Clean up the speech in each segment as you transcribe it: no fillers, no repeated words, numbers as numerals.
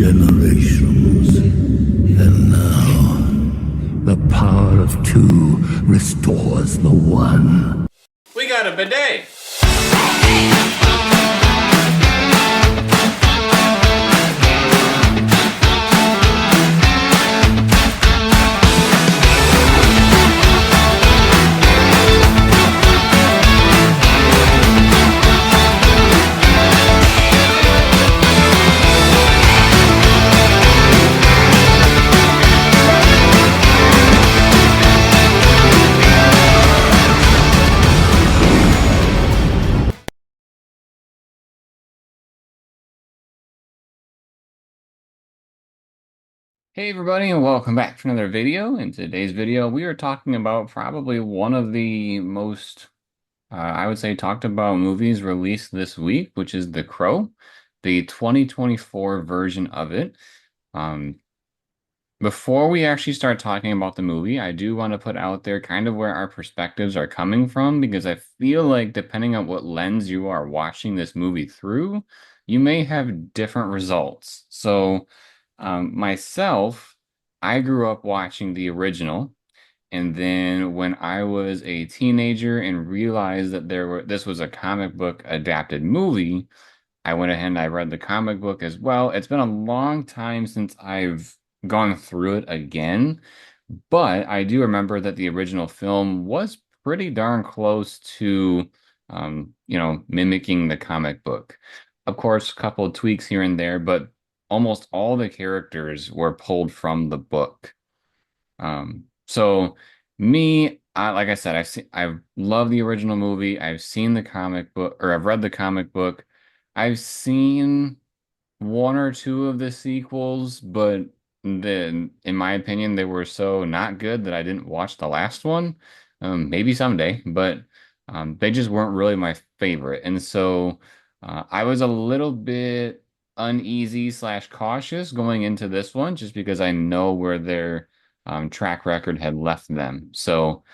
generations. And now, the power of two restores the one. We got a bidet. Hey everybody, and welcome back to another video. In today's video, we are talking about probably one of the most, I would say, talked about movies released this week, which is The Crow, the 2024 version of it. Um, Before we actually start talking about the movie, I do want to put out there kind of where our perspectives are coming from, because I feel like depending on what lens you are watching this movie through, you may have different results. So, myself, I grew up watching the original, and then when I was a teenager and realized that this was a comic book adapted movie, I went ahead and I read the comic book as well. It's been a long time since I've gone through it again, but I do remember that the original film was pretty darn close to, mimicking the comic book. Of course, a couple of tweaks here and there, but almost all the characters were pulled from the book. So like I said, I've loved the original movie. I've seen the comic book, or I've read the comic book. I've seen one or two of the sequels, but then, in my opinion, they were so not good that I didn't watch the last one. Maybe someday, but they just weren't really my favorite. And so I was a little bit uneasy slash cautious going into this one, just because I know where their track record had left them. So,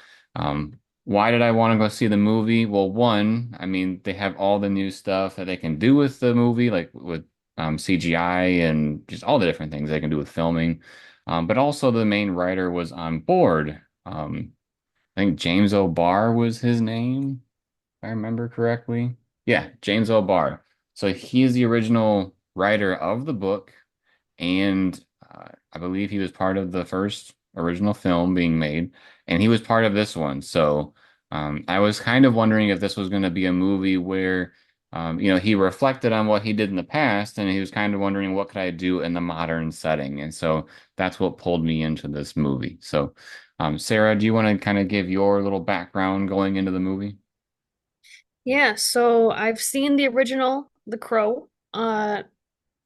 why did I want to go see the movie? Well, one, I mean, they have all the new stuff that they can do with the movie, like with CGI and just all the different things they can do with filming. But also the main writer was on board. I think James O'Barr was his name, if I remember correctly. Yeah, James O'Barr. So he's the original writer of the book, and I believe he was part of the first original film being made, and he was part of this one. So I was kind of wondering if this was going to be a movie where, he reflected on what he did in the past, and he was kind of wondering what could I do in the modern setting, and so that's what pulled me into this movie. So, Sarah, do you want to kind of give your little background going into the movie? Yeah, so I've seen the original, The Crow.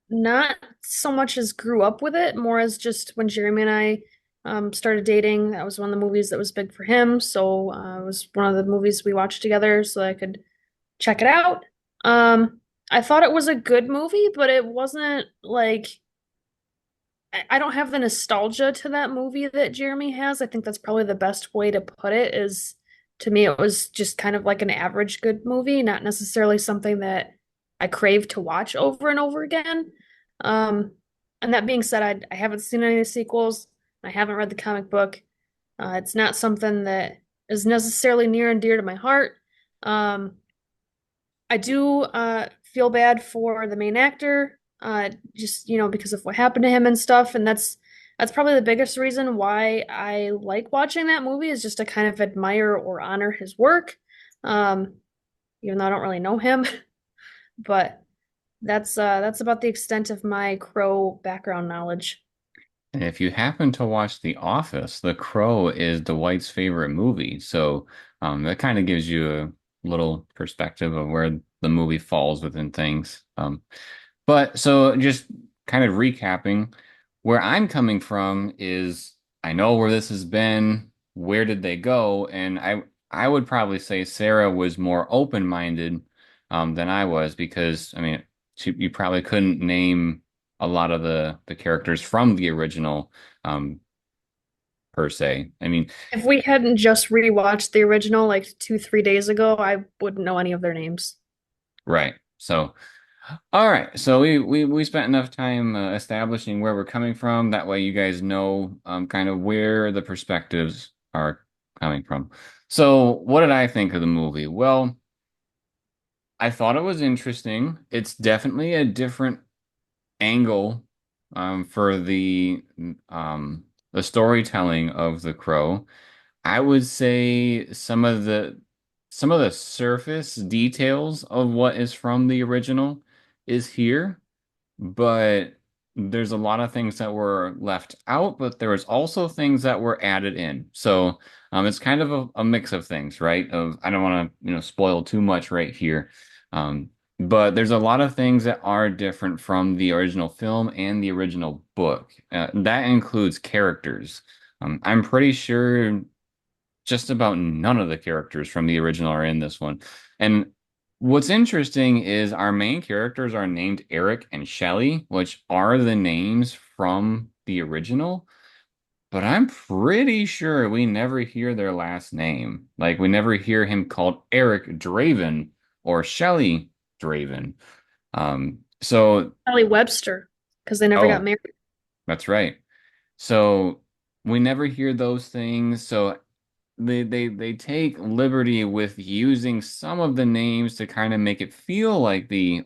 Not so much as grew up with it, more as just when Jeremy and I started dating. That was one of the movies that was big for him. So it was one of the movies we watched together so I could check it out. I thought it was a good movie, but it wasn't like I don't have the nostalgia to that movie that Jeremy has. I think that's probably the best way to put it is to me it was just kind of like an average good movie, not necessarily something that I crave to watch over and over again. Um, and that being said, I haven't seen any of the sequels. I haven't read the comic book. It's not something that is necessarily near and dear to my heart. Um, I do feel bad for the main actor, just because of what happened to him and stuff, and that's probably the biggest reason why I like watching that movie is just to kind of admire or honor his work. Um, Even though I don't really know him, but that's about the extent of my Crow background knowledge. And if you happen to watch The Office, The Crow is Dwight's favorite movie. So that kind of gives you a little perspective of where the movie falls within things. But so just kind of recapping, where I'm coming from is I know where this has been, where did they go? And I would probably say Sarah was more open-minded than I was, because I mean you probably couldn't name a lot of the characters from the original, per se. I mean, If we hadn't just rewatched the original like 2, 3 days ago, I wouldn't know any of their names. right. So All right, so we spent enough time establishing where we're coming from. That way, you guys know kind of where the perspectives are coming from. So, what did I think of the movie? Well, I thought it was interesting. It's definitely a different angle for the storytelling of The Crow. I would say some of the surface details of what is from the original is here, but there's a lot of things that were left out, but there was also things that were added in. So it's kind of a mix of things, right? Of I don't want to, spoil too much right here. But there's a lot of things that are different from the original film and the original book. That includes characters. I'm pretty sure just about none of the characters from the original are in this one. And what's interesting is our main characters are named Eric and Shelley, which are the names from the original, but I'm pretty sure we never hear their last name. Like we never hear him called Eric Draven or Shelley Draven. So Ellie Webster, because they never got oh, married. that's right. So we never hear those things. So they take liberty with using some of the names to kind of make it feel like the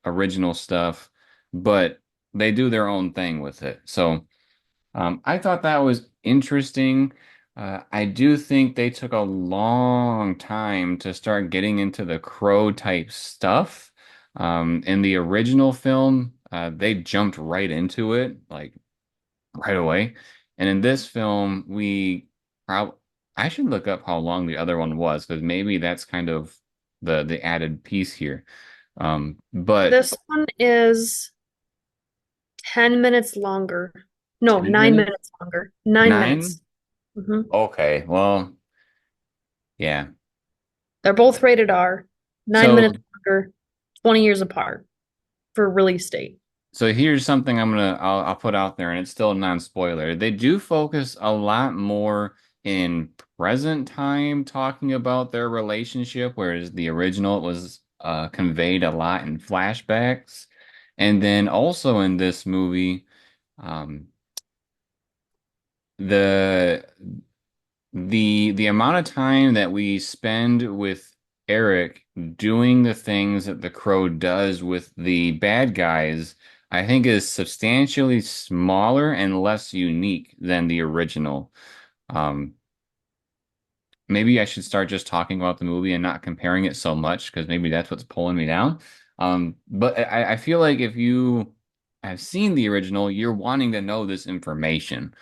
original stuff, but they do their own thing with it. So I thought that was interesting. I do think they took a long time to start getting into the crow type stuff. In the original film, they jumped right into it, like right away. And in this film, prob I should look up how long the other one was because maybe that's kind of the added piece here. But This one is 10 minutes longer. No, 10 9 minutes? minutes longer. 9 9? minutes. hmm Okay, well, yeah. They're both rated R. 9 minutes So longer, 20 years apart for release date. so here's something I'll put out there, and it's still a non-spoiler. They do focus a lot more in present time talking about their relationship, whereas the original was conveyed a lot in flashbacks. And then also in this movie, um, the the amount of time that we spend with Eric doing the things that the Crow does with the bad guys, I think is substantially smaller and less unique than the original. Um, Maybe I should start just talking about the movie and not comparing it so much because maybe that's what's pulling me down. But I feel like if you have seen the original, you're wanting to know this information.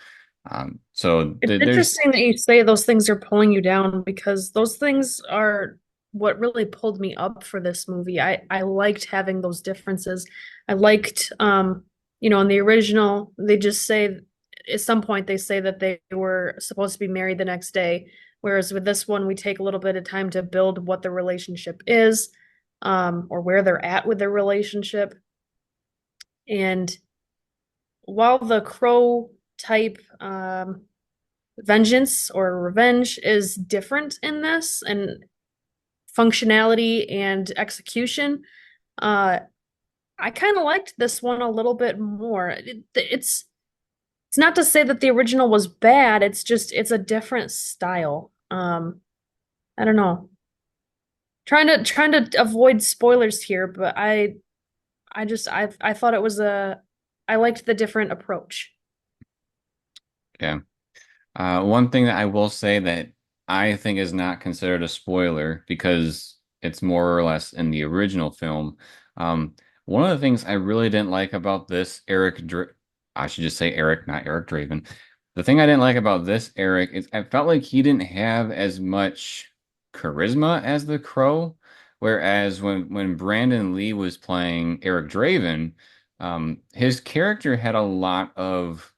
So It's there's interesting that you say those things are pulling you down because those things are what really pulled me up for this movie. I liked having those differences. I liked in the original they just say at some point they say that they were supposed to be married the next day, whereas with this one we take a little bit of time to build what the relationship is, or where they're at with their relationship. And while the crow type vengeance or revenge is different in this and functionality and execution. Uh, I kind of liked this one a little bit more. It's not to say that the original was bad. It's just it's a different style. I don't know. Trying to avoid spoilers here, but I thought it was a I liked the different approach. yeah. One thing that I will say that I think is not considered a spoiler because it's more or less in the original film. Um, One of the things I really didn't like about this I should just say Eric, not Eric Draven. The thing I didn't like about this Eric is I felt like he didn't have as much charisma as the Crow, whereas when Brandon Lee was playing Eric Draven, his character had a lot of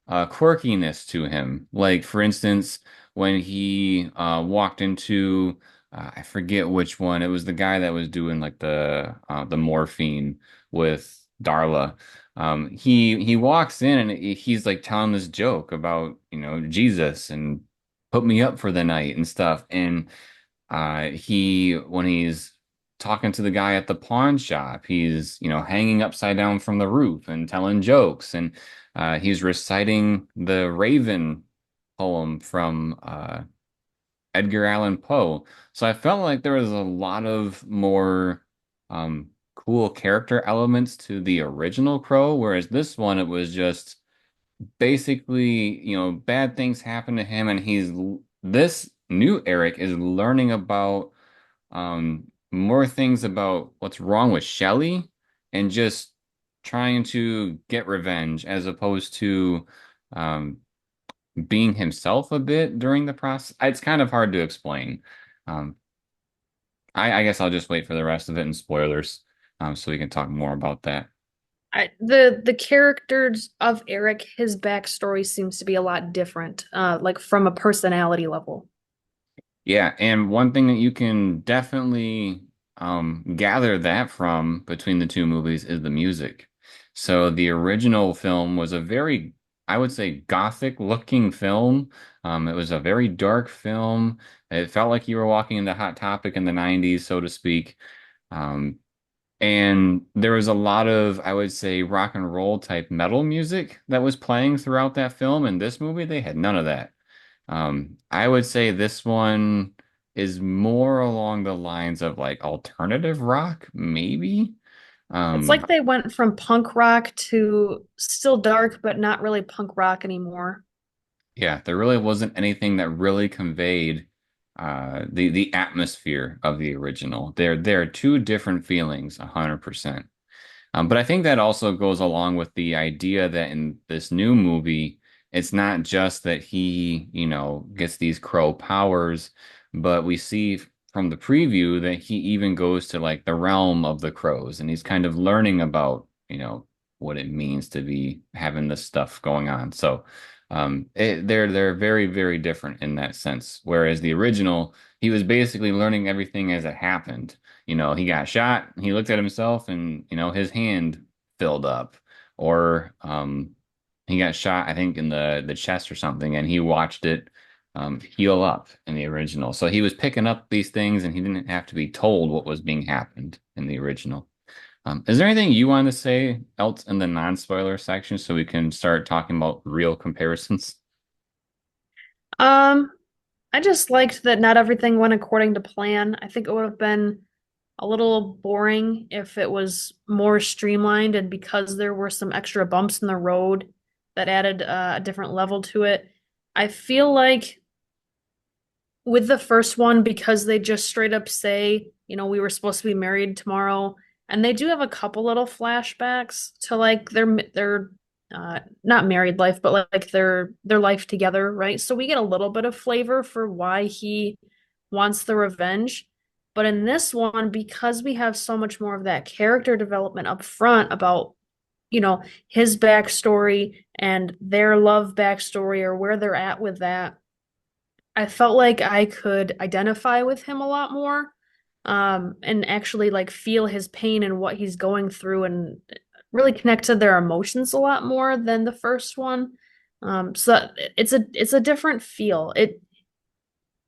quirkiness to him. Like, for instance, when he walked into, I forget which one, it was the guy that was doing like the morphine with Darla. He walks in and he's like telling this joke about, Jesus and put me up for the night and stuff. And he when he's talking to the guy at the pawn shop. He's, hanging upside down from the roof and telling jokes. And he's reciting the Raven poem from Edgar Allan Poe. So I felt like there was a lot of more cool character elements to the original Crow, whereas this one, it was just basically, bad things happen to him, and this new Eric is learning about more things about what's wrong with Shelley and just trying to get revenge as opposed to um, being himself a bit during the process. It's kind of hard to explain. Um, I guess I'll just wait for the rest of it and spoilers, so we can talk more about that. The characters of Eric, his backstory seems to be a lot different, like from a personality level. Yeah, and one thing that you can definitely gather that from between the two movies is the music. So the original film was a very, I would say, gothic looking film. It was a very dark film. It felt like you were walking into Hot Topic in the 90s, so to speak. Um, and there was a lot of, I would say, rock and roll type metal music that was playing throughout that film. In this movie, they had none of that. I would say this one is more along the lines of like alternative rock, maybe. It's Um, like they went from punk rock to still dark, but not really punk rock anymore. yeah, there really wasn't anything that really conveyed the atmosphere of the original. They're two different feelings, 100%. But I think that also goes along with the idea that in this new movie, it's not just that he, gets these crow powers, but we see from the preview that he even goes to like the realm of the crows and he's kind of learning about, what it means to be having this stuff going on. So, they're very, very different in that sense. Whereas the original, he was basically learning everything as it happened. He got shot, he looked at himself and, his hand filled up. Or he got shot, I think, in the chest or something, and he watched it heal up in the original. So he was picking up these things and he didn't have to be told what was being happened in the original. Is there anything you want to say else in the non-spoiler section so we can start talking about real comparisons? Um, I just liked that not everything went according to plan. I think it would have been a little boring if it was more streamlined, and because there were some extra bumps in the road that added a different level to it. I feel like with the first one, because they just straight up say, we were supposed to be married tomorrow, and they do have a couple little flashbacks to like their not married life, but like their life together, right? So we get a little bit of flavor for why he wants the revenge. But in this one, because we have so much more of that character development up front about, his backstory and their love backstory or where they're at with that, I felt like I could identify with him a lot more, and actually like feel his pain and what he's going through and really connect to their emotions a lot more than the first one. So it's a different feel. It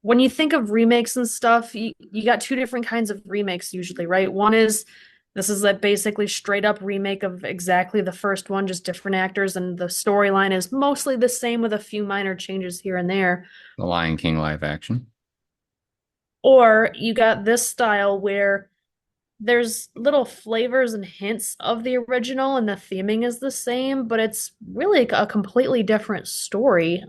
When you think of remakes and stuff, you got two different kinds of remakes usually, right? One is this is a basically straight up remake of exactly the first one, just different actors, and the storyline is mostly the same with a few minor changes here and there. The Lion King live action. Or you got this style where there's little flavors and hints of the original and the theming is the same, but it's really a completely different story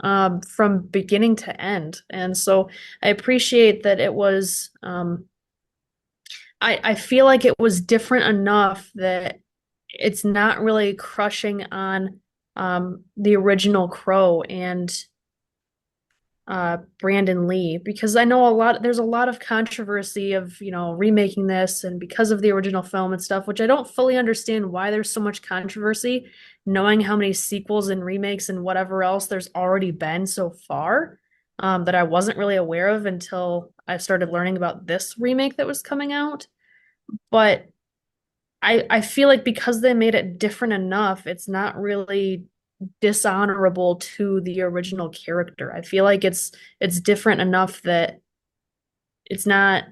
from beginning to end. And so I appreciate that it was, I feel like it was different enough that it's not really crushing on the original Crow and Brandon Lee, because I know there's a lot of controversy of, remaking this and because of the original film and stuff, which I don't fully understand why there's so much controversy, knowing how many sequels and remakes and whatever else there's already been so far, that I wasn't really aware of until I started learning about this remake that was coming out. But I feel like because they made it different enough, it's not really dishonorable to the original character. I feel like it's different enough that it's not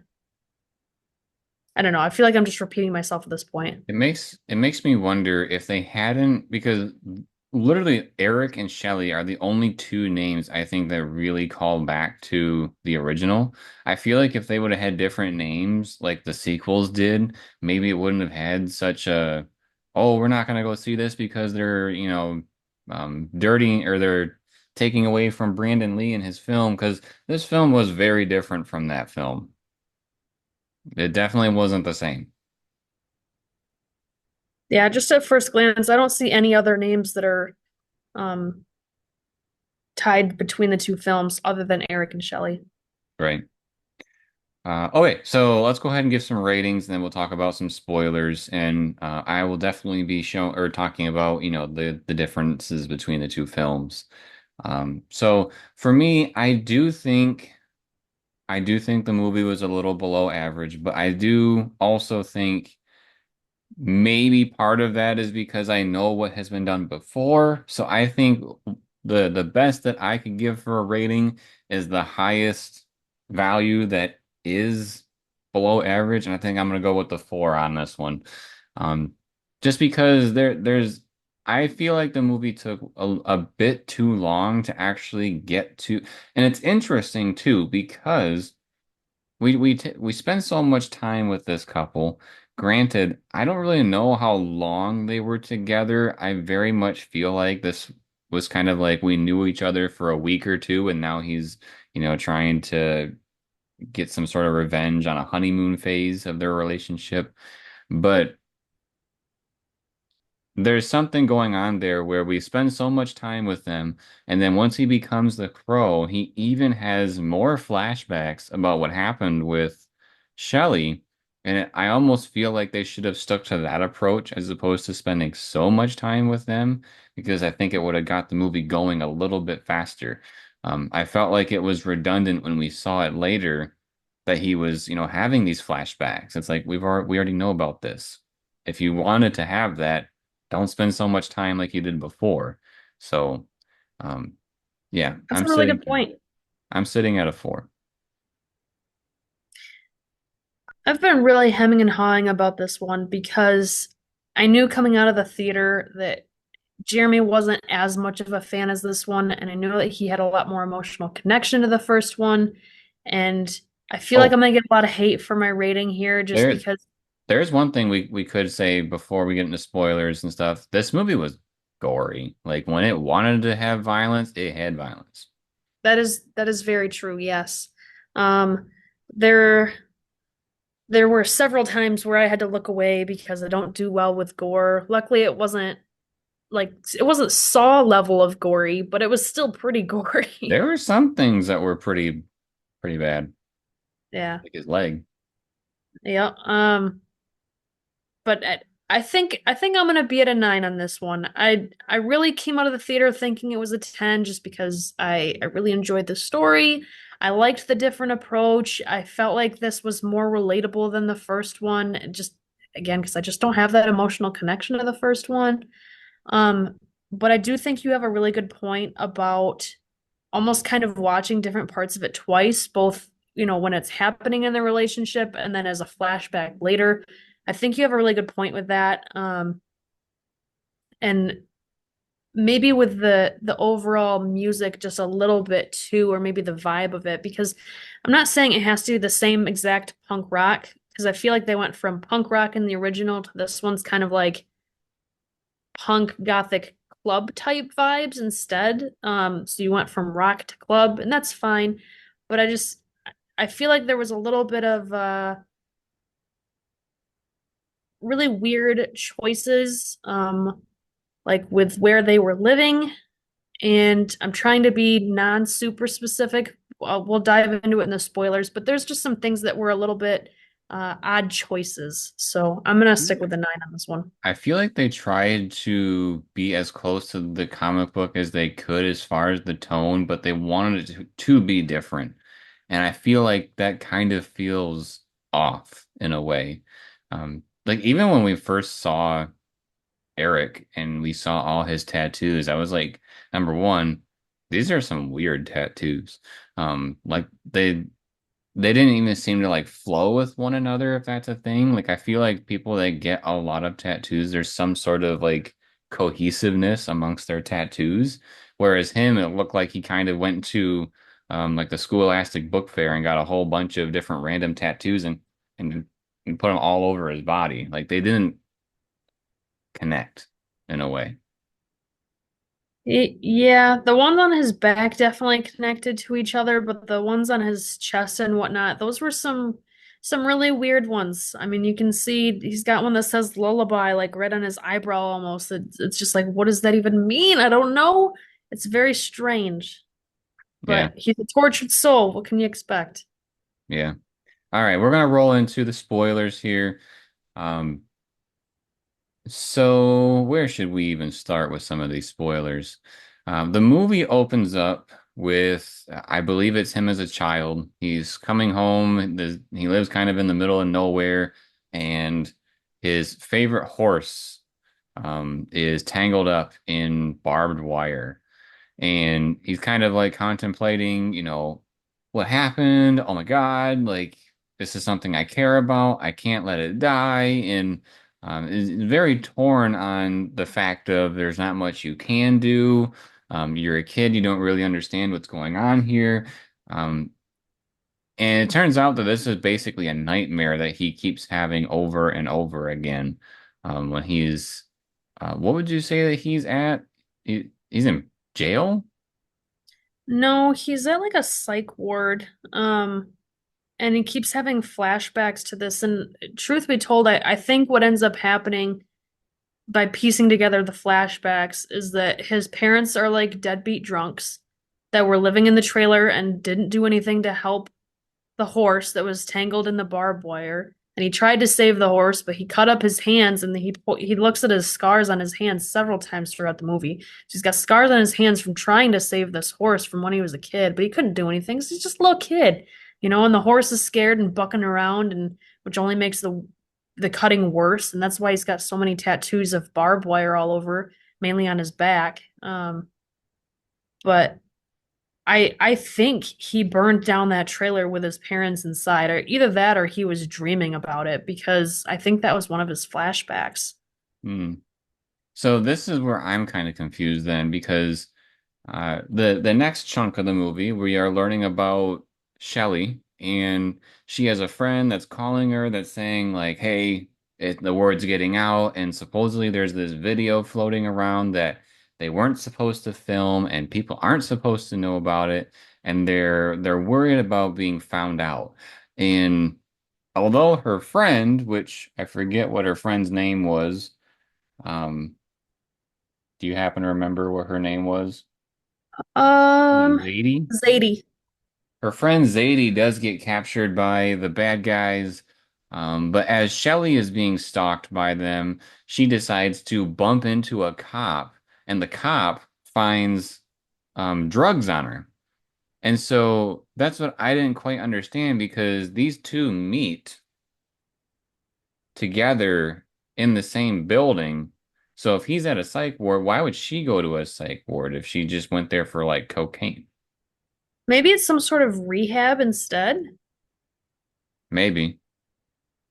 I don't know. I feel like I'm just repeating myself at this point. It makes me wonder if they hadn't, because literally Eric and Shelley are the only two names I think that really call back to the original. I feel like if they would have had different names like the sequels did, maybe it wouldn't have had such a, oh, we're not gonna go see this because they're, dirtying or they're taking away from Brandon Lee and his film, because this film was very different from that film. It definitely wasn't the same. Yeah, just at first glance, I don't see any other names that are um tied between the two films other than Eric and Shelley. Right. Okay, so let's go ahead and give some ratings, and then we'll talk about some spoilers. And I will definitely be showing or talking about, the differences between the two films. So for me, I do think the movie was a little below average, but I do also think maybe part of that is because I know what has been done before. So I think the best that I could give for a rating is the highest value that is below average, and I think I'm gonna go with the 4 on this one. Um, just because I feel like the movie took a bit too long to actually get to, and it's interesting too because we spend so much time with this couple. Granted, I don't really know how long they were together. I very much feel like this was kind of like we knew each other for a week or two, and now he's, trying to get some sort of revenge on a honeymoon phase of their relationship. But there's something going on there where we spend so much time with them, and then once he becomes the crow, he even has more flashbacks about what happened with Shelley. And I almost feel like they should have stuck to that approach as opposed to spending so much time with them, because I think it would have got the movie going a little bit faster. I felt like it was redundant when we saw it later that he was, having these flashbacks. It's like we already know about this. If you wanted to have that, don't spend so much time like you did before. So, um, yeah, That's a really good point. I'm sitting at a 4. I've been really hemming and hawing about this one because I knew coming out of the theater that Jeremy wasn't as much of a fan as this one, and I knew that he had a lot more emotional connection to the first one. And I feel like Oh, I'm gonna get a lot of hate for my rating here just there, because there's one thing we could say before we get into spoilers and stuff. This movie was gory. Like when it wanted to have violence, it had violence. that is very true, yes. Um, there there were several times where I had to look away because I don't do well with gore. Luckily, it wasn't Saw level of gory, but it was still pretty gory. There were some things that were pretty bad, Yeah. like his leg. Yeah. But I think I'm gonna be at a 9 on this one. I really came out of the theater thinking it was a 10 just because I really enjoyed the story. I liked the different approach. I felt like this was more relatable than the first one, just again because I just don't have that emotional connection to the first one. Um, but I do think you have a really good point about almost kind of watching different parts of it twice, both, when it's happening in the relationship and then as a flashback later. I think you have a really good point with that. And maybe with the overall music just a little bit too, or maybe the vibe of it, because I'm not saying it has to be the same exact punk rock, because I feel like they went from punk rock in the original to this one's kind of like punk gothic club type vibes instead. So you went from rock to club, and that's fine. But I feel like there was a little bit of really weird choices, like with where they were living. And I'm trying to be non-super specific. We'll dive into it in the spoilers, but there's just some things that were a little bit odd choices. So I'm gonna stick with the 9 on this one. I feel like they tried to be as close to the comic book as they could as far as the tone, but they wanted it to be different. And I feel like that kind of feels off in a way. Like even when we first saw Eric and we saw all his tattoos, I was like, number one, these are some weird tattoos. Like they didn't even seem to like flow with one another, if that's a thing. Like I feel like people that get a lot of tattoos, there's some sort of like cohesiveness amongst their tattoos. Whereas him, it looked like he kind of went to like the Scholastic Book Fair and got a whole bunch of different random tattoos and and put them all over his body. Like they didn't connect in a way. Yeah, the ones on his back definitely connected to each other, but the ones on his chest and whatnot, those were some really weird ones. I mean, you can see he's got one that says lullaby like right on his eyebrow almost. It's just like, what does that even mean? I don't know. It's very strange. Yeah, But he's a tortured soul. What can you expect? yeah. All right, we're gonna roll into the spoilers here. Um, So, where should we even start with some of these spoilers? The movie opens up with, I believe it's him as a child. He's coming home. He lives kind of in the middle of nowhere, and his favorite horse is tangled up in barbed wire and he's kind of like contemplating, what happened? Oh my God, like this is something I care about. I can't let it die. And is very torn on the fact of there's not much you can do. You're a kid, you don't really understand what's going on here. Um, and it turns out that this is basically a nightmare that he keeps having over and over again. When what would you say that he's at? He's in jail? No, he's at like a psych ward. And he keeps having flashbacks to this. And truth be told, I think what ends up happening by piecing together the flashbacks is that his parents are like deadbeat drunks that were living in the trailer and didn't do anything to help the horse that was tangled in the barbed wire. And he tried to save the horse, but he cut up his hands, and he looks at his scars on his hands several times throughout the movie. So he's got scars on his hands from trying to save this horse from when he was a kid, but he couldn't do anything. 'Cause he's just a little kid, and the horse is scared and bucking around, and which only makes the cutting worse. And that's why he's got so many tattoos of barbed wire all over, mainly on his back. But I think he burned down that trailer with his parents inside, or either that or he was dreaming about it because I think that was one of his flashbacks. Hmm. So this is where I'm kind of confused then because the next chunk of the movie, we are learning about Shelly, and she has a friend that's calling her that's saying like, "Hey, the word's getting out," and supposedly there's this video floating around that they weren't supposed to film, and people aren't supposed to know about it, and they're worried about being found out. And although her friend, which I forget what her friend's name was, um, do you happen to remember what her name was? Um, Zadie? Zadie. Her friend Zadie does get captured by the bad guys, but as Shelly is being stalked by them, she decides to bump into a cop, and the cop finds drugs on her. And so that's what I didn't quite understand because these two meet together in the same building. So if he's at a psych ward, why would she go to a psych ward if she just went there for like cocaine? Maybe it's some sort of rehab instead. Maybe.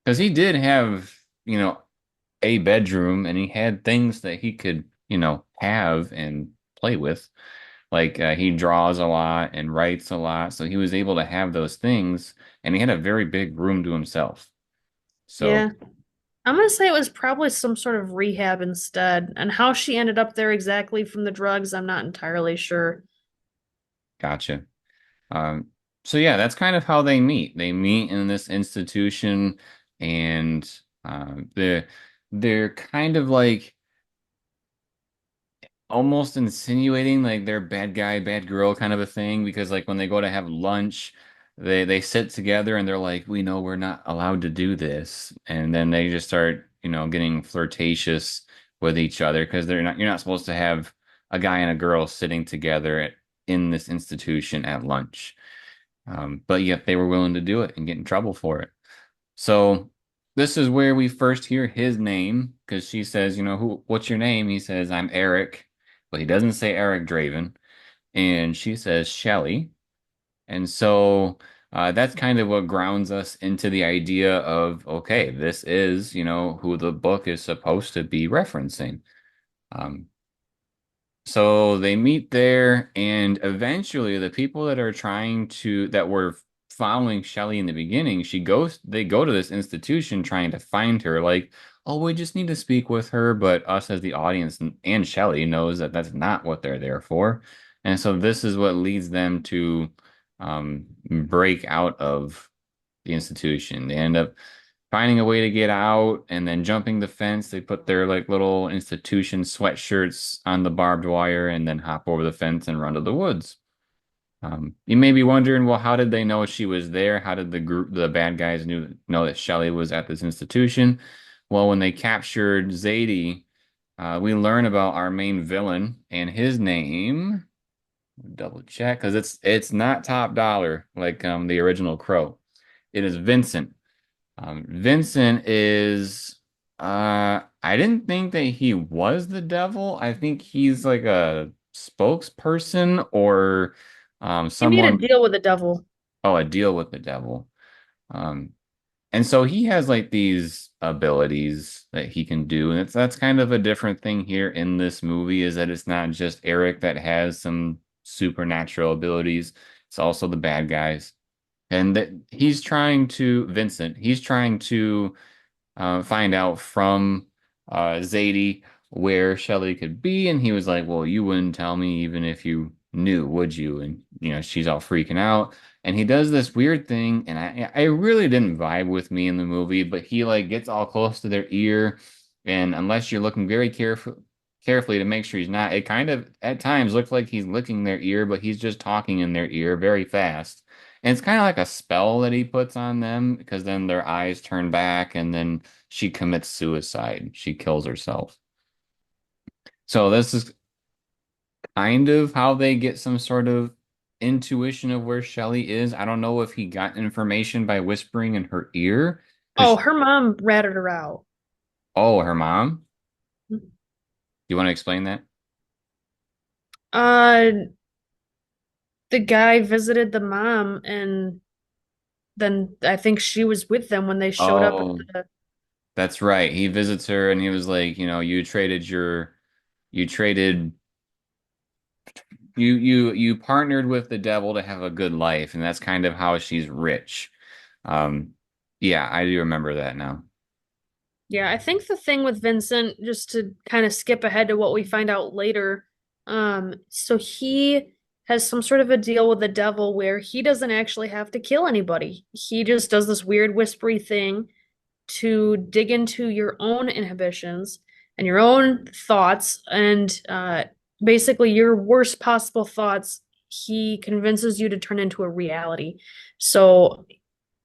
Because he did have, a bedroom and he had things that he could, have and play with. Like he draws a lot and writes a lot. So he was able to have those things and he had a very big room to himself. So, Yeah. I'm gonna say it was probably some sort of rehab instead. And how she ended up there exactly from the drugs, I'm not entirely sure. gotcha. Um, so yeah, that's kind of how they meet. They meet in this institution and they're kind of like almost insinuating like they're bad guy, bad girl kind of a thing because like when they go to have lunch, they sit together and they're like, we know we're not allowed to do this. And then they just start, getting flirtatious with each other because you're not supposed to have a guy and a girl sitting together in this institution at lunch. But yet they were willing to do it and get in trouble for it. So this is where we first hear his name because she says, what's your name? He says, I'm Eric, but he doesn't say Eric Draven. And she says, Shelly. And so That's kind of what grounds us into the idea of, okay, this is, who the book is supposed to be referencing. Um, so they meet there, and eventually the people that were following Shelley in the beginning, they go to this institution trying to find her, like, oh, we just need to speak with her. But us as the audience and Shelley knows that that's not what they're there for. And so this is what leads them to break out of the institution. They end up finding a way to get out and then jumping the fence. They put their like little institution sweatshirts on the barbed wire and then hop over the fence and run to the woods. You may be wondering, well, how did they know she was there? How did the bad guys know that Shelley was at this institution? Well, when they captured Zadie, we learn about our main villain and his name. Double check because it's not top dollar like the original Crow. It is Vincent. Vincent is I didn't think that he was the devil. I think he's like a spokesperson or He made a someone deal with the devil. oh, a deal with the devil. Um and so he has like these abilities that he can do, and that's kind of a different thing here in this movie is that it's not just Eric that has some supernatural abilities. It's also the bad guys. And that Vincent, he's trying to find out from Zadie where Shelley could be. And he was like, well, you wouldn't tell me even if you knew, would you? And, she's all freaking out. And he does this weird thing. And I really didn't vibe with me in the movie, but he like gets all close to their ear. And unless you're looking very carefully to make sure he's not, it kind of at times looks like he's licking their ear, but he's just talking in their ear very fast. And it's kind of like a spell that he puts on them because then their eyes turn back and then she commits suicide. She kills herself. So this is kind of how they get some sort of intuition of where Shelley is. I don't know if he got information by whispering in her ear. Oh, Because, her mom ratted her out. oh, her mom? You want to explain that? Uh, the guy visited the mom, and then I think she was with them when they showed up at Oh, the. that's right. He visits her and he was like, you traded you partnered with the devil to have a good life, and that's kind of how she's rich. Um, yeah, I do remember that now. Yeah, I think the thing with Vincent, just to kind of skip ahead to what we find out later, so he has some sort of a deal with the devil where he doesn't actually have to kill anybody. He just does this weird whispery thing to dig into your own inhibitions and your own thoughts and basically your worst possible thoughts. He convinces you to turn into a reality. So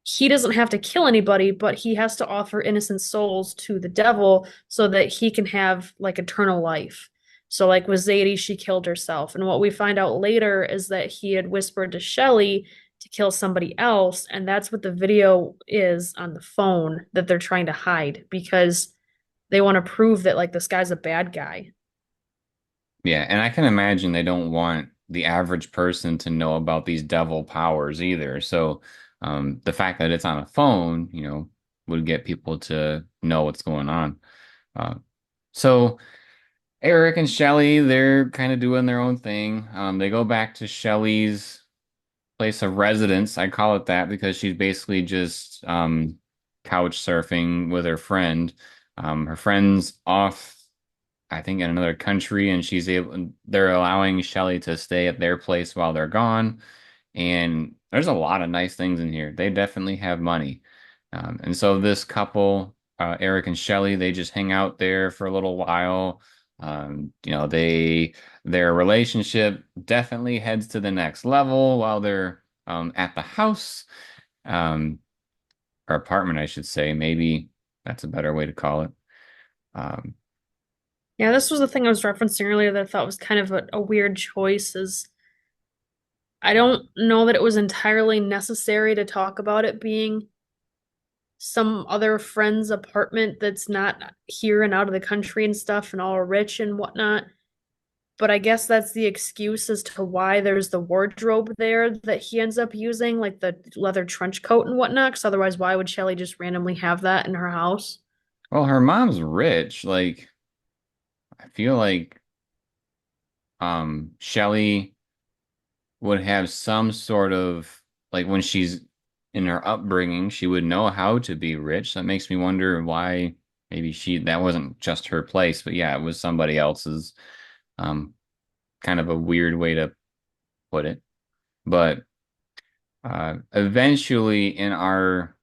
he doesn't have to kill anybody, but he has to offer innocent souls to the devil so that he can have like eternal life. So, like with Zadie, she killed herself. And what we find out later is that he had whispered to Shelley to kill somebody else. And that's what the video is on the phone that they're trying to hide because they want to prove that, like, this guy's a bad guy. Yeah, and I can imagine they don't want the average person to know about these devil powers either. So, the fact that it's on a phone, would get people to know what's going on. Uh, so Eric and Shelley, they're kind of doing their own thing. They go back to Shelley's place of residence. I call it that because she's basically just couch surfing with her friend. Her friend's off, I think, in another country, and they're allowing Shelley to stay at their place while they're gone. And there's a lot of nice things in here. They definitely have money. And so this couple, Eric and Shelley, they just hang out there for a little while. Their relationship definitely heads to the next level while they're at the house, um, or apartment, I should say. Maybe that's a better way to call it. Um, Yeah, this was the thing I was referencing earlier that I thought was kind of a weird choice is I don't know that it was entirely necessary to talk about it being some other friend's apartment that's not here and out of the country and stuff and all rich and whatnot. but I guess that's the excuse as to why there's the wardrobe there that he ends up using, like the leather trench coat and whatnot. Because otherwise, why would Shelley just randomly have that in her house? Well, her mom's rich. Like, I feel like Shelley would have some sort of like when she's in her upbringing, she would know how to be rich. That makes me wonder why maybe that wasn't just her place, but yeah, it was somebody else's. Um, Kind of a weird way to put it. But eventually in our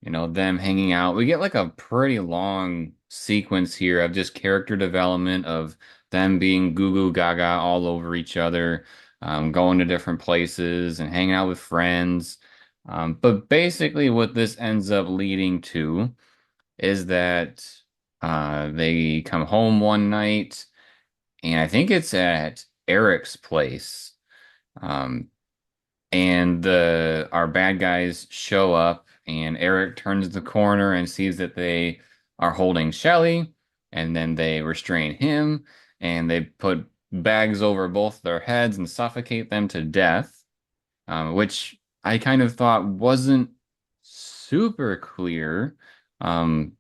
them hanging out. We get like a pretty long sequence here of just character development of them being goo goo gaga all over each other, going to different places and hanging out with friends. But basically, what this ends up leading to is that they come home one night, and I think it's at Eric's place. Um, and the our bad guys show up, and Eric turns the corner and sees that they are holding Shelly, and then they restrain him, and they put bags over both their heads and suffocate them to death, which I kind of thought wasn't super clear um,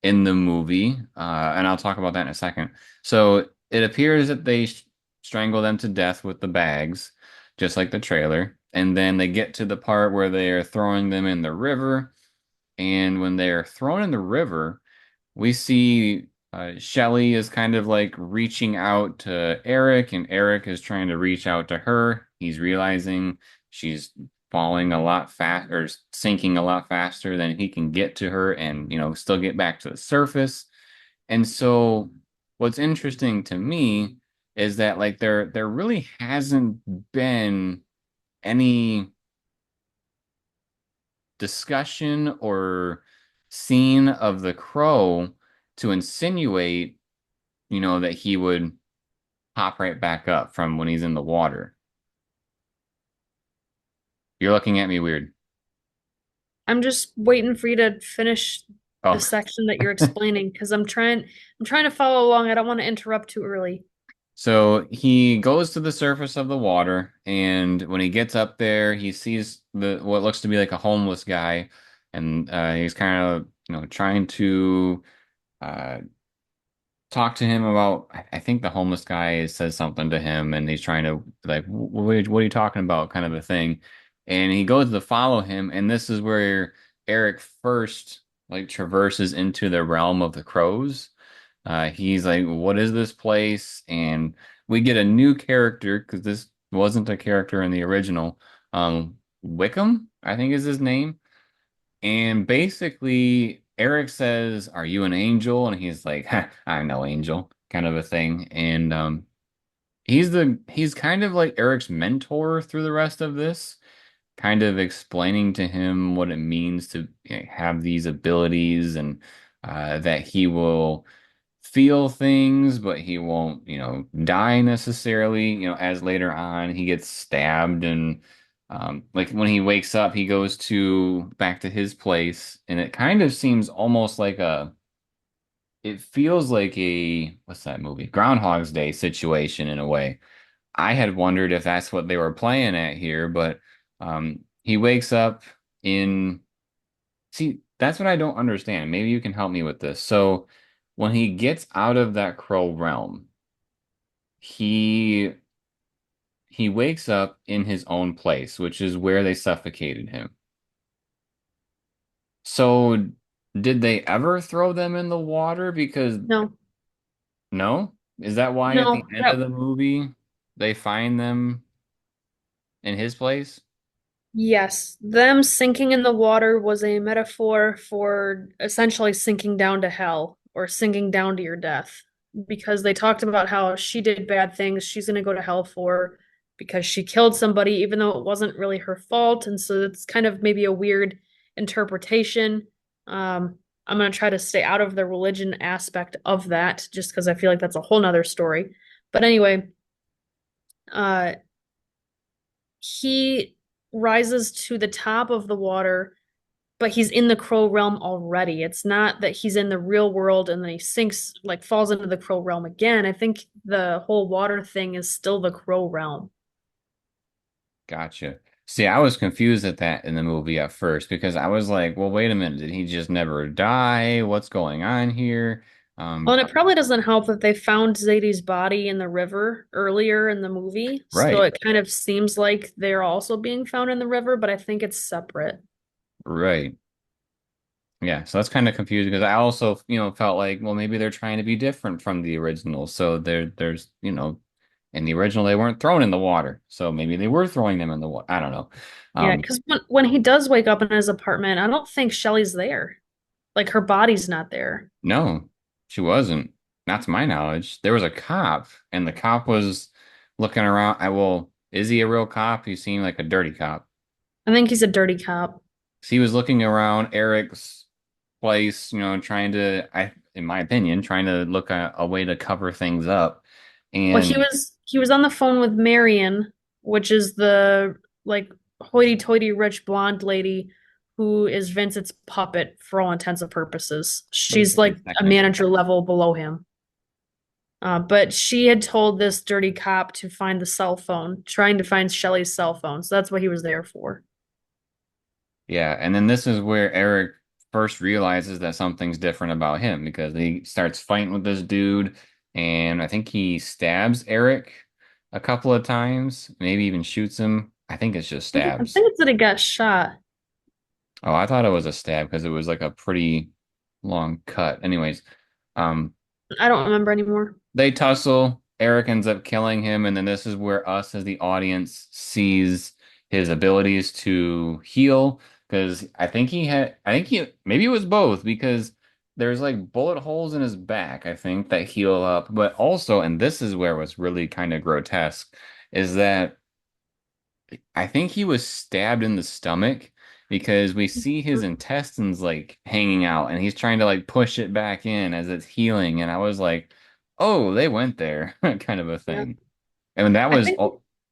in the movie, and I'll talk about that in a second. So it appears that they strangle them to death with the bags, just like the trailer. And then they get to the part where they are throwing them in the river. And when they are thrown in the river, we see Shelly is kind of like reaching out to Eric, and Eric is trying to reach out to her. He's realizing she's falling a lot fast or sinking a lot faster than he can get to her and, still get back to the surface. And so what's interesting to me is that like there really hasn't been any discussion or scene of the crow to insinuate, that he would pop right back up from when he's in the water. You're looking at me weird. I'm just waiting for you to finish the Oh, section that you're explaining because I'm trying to follow along. I don't want to interrupt too early. so he goes to the surface of the water, and when he gets up there, he sees the what looks to be like a homeless guy, and he's kind of, trying to uh, talk to him about. I think the homeless guy says something to him, and he's trying to like, what are you talking about, kind of a thing. And he goes to follow him, and this is where Eric first like traverses into the realm of the crows. He's like, "What is this place?" And we get a new character because this wasn't a character in the original. Wickham, I think is his name. And basically, Eric says, "Are you an angel?" And he's like, "Ha, I'm no angel," kind of a thing. And he's kind of like Eric's mentor through the rest of this, kind of explaining to him what it means to have these abilities, and that he will feel things, but he won't, die necessarily, as later on he gets stabbed, and like when he wakes up, he goes to back to his place, and it kind of seems almost like it feels like what's that movie? Groundhog's Day situation in a way. I had wondered if that's what they were playing at here, but he wakes up in. See, that's what I don't understand. Maybe you can help me with this. So, when he gets out of that crow realm, he he wakes up in his own place, which is where they suffocated him. So, did they ever throw them in the water? Because No, no? Is that why at the no, end of the movie they find them in his place? yes, them sinking in the water was a metaphor for essentially sinking down to hell or sinking down to your death because they talked about how she did bad things she's going to go to hell for because she killed somebody even though it wasn't really her fault. And so it's kind of maybe a weird interpretation. I'm going to try to stay out of the religion aspect of that just because I feel like that's a whole nother story. But anyway, uh, he rises to the top of the water but he's in the crow realm already. It's not that he's in the real world and then he sinks, like falls into the crow realm again. I think the whole water thing is still the crow realm. Gotcha. See, I was confused at that in the movie at first because I was like, well, wait a minute, did he just never die? What's going on here? Well, Um, and it probably doesn't help that they found Zadie's body in the river earlier in the movie. So right, it kind of seems like they're also being found in the river, but I think it's separate. right. Yeah, so that's kind of confusing because I also, felt like, well, maybe they're trying to be different from the original. So there's, in the original they weren't thrown in the water. So maybe they were throwing them in the water. I don't know. Yeah, Um, because when he does wake up in his apartment, I don't think Shelly's there. Like her body's not there. no, she wasn't. Not to my knowledge. There was a cop, and the cop was looking around. Is he a real cop? He seemed like a dirty cop. I think he's a dirty cop. So he was looking around Eric's place, in my opinion, trying to look at a way to cover things up. Well, And he was on the phone with Marion, which is the like hoity-toity rich blonde lady who is Vincent's puppet for all intents and purposes. She's basically, like a technically. manager level below him. But she had told this dirty cop to find the cell phone, trying to find Shelly's cell phone. So that's what he was there for. Yeah, and then this is where Eric first realizes that something's different about him because he starts fighting with this dude, and I think he stabs Eric a couple of times, maybe even shoots him. I think it's just I stabs. think it's that he got shot. Oh, I thought it was a stab because it was like a pretty long cut. Anyways, um, I don't remember anymore. they tussle. Eric ends up killing him, and then this is where us as the audience sees his abilities to heal. Because maybe it was both, because there's like bullet holes in his back, I think, that heal up. But also, and this is where it was really kind of grotesque, is that I think he was stabbed in the stomach because we see his intestines like hanging out and he's trying to like push it back in as it's healing. And I was like, oh, they went there, kind of a Yeah. thing. And I think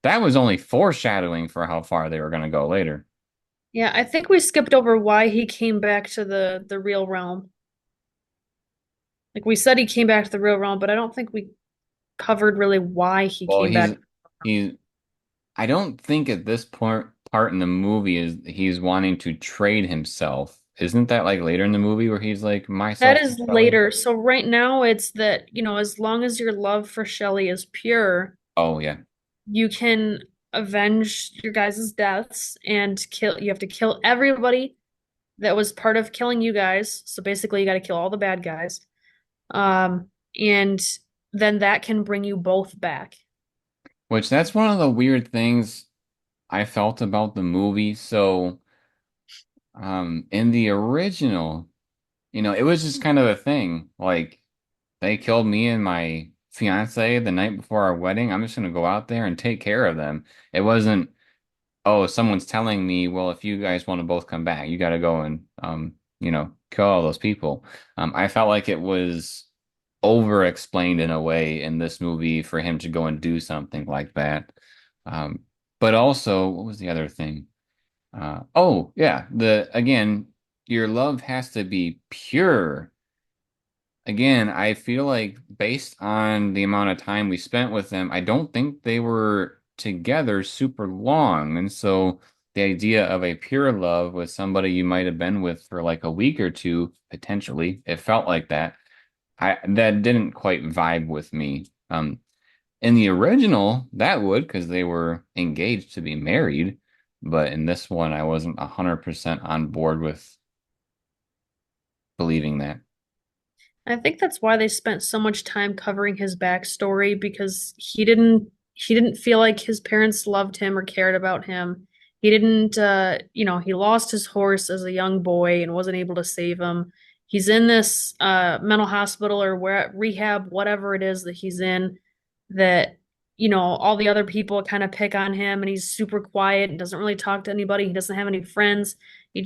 that was only foreshadowing for how far they were going to go later. yeah, I think we skipped over why he came back to the real realm. Like we said he came back to the real realm, but I don't think we covered really why he Well, came back. he's I don't think at this part in the movie is he's wanting to trade himself. Isn't that like later in the movie where he's like That myself to is Shelly? later. So right now it's that, as long as your love for Shelley is pure, Oh yeah. you can avenge your guys' deaths and you have to kill everybody that was part of killing you guys. So basically you got to kill all the bad guys. And then that can bring you both back. Which that's one of the weird things I felt about the movie. So, in the original, it was just kind of a thing. Like, they killed me and my fiance the night before our wedding. I'm just gonna go out there and take care of them. It wasn't, oh, someone's telling me, well, if you guys want to both come back, you got to go and, kill all those people. I felt like it was over explained in a way in this movie for him to go and do something like that. Um, but also, what was the other thing? Oh yeah, the again, your love has to be pure. Again, I feel like based on the amount of time we spent with them, I don't think they were together super long. And so the idea of a pure love with somebody you might have been with for like a week or two, potentially, it felt like that. That didn't quite vibe with me. In the original, that would because they were engaged to be married, but in this one, I wasn't 100% on board with believing that. I think that's why they spent so much time covering his backstory because he didn't feel like his parents loved him or cared about him. He didn't he lost his horse as a young boy and wasn't able to save him. He's in this mental hospital or where rehab, whatever it is that he's in, that all the other people kind of pick on him and he's super quiet and doesn't really talk to anybody. He doesn't have any friends. He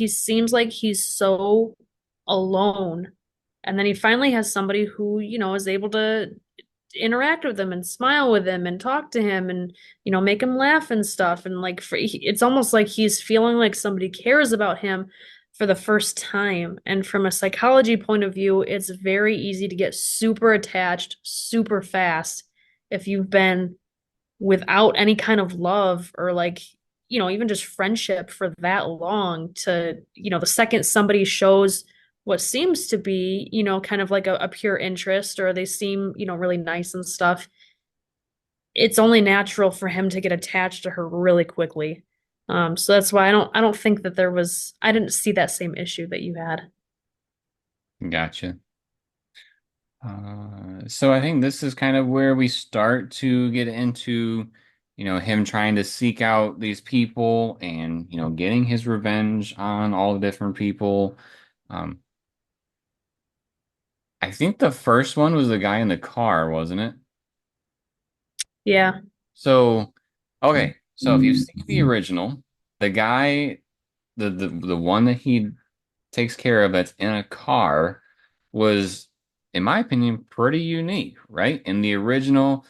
seems like he's so alone, and then he finally has somebody who, is able to interact with him and smile with him and talk to him and, make him laugh and stuff. And like, it's almost like he's feeling like somebody cares about him. for the first time. And from a psychology point of view, it's very easy to get super attached super fast if you've been without any kind of love or like, even just friendship for that long to, the second somebody shows what seems to be, kind of like a pure interest or they seem, really nice and stuff, it's only natural for him to get attached to her really quickly. So that's why I don't think that I didn't see that same issue that you had. Gotcha. So I think this is kind of where we start to get into, him trying to seek out these people and, getting his revenge on all the different people. Um, I think the first one was the guy in the car, wasn't it? Yeah. So, okay, so if you've seen the original, the guy, the one that he takes care of that's in a car was, in my opinion, pretty unique, right? In the original,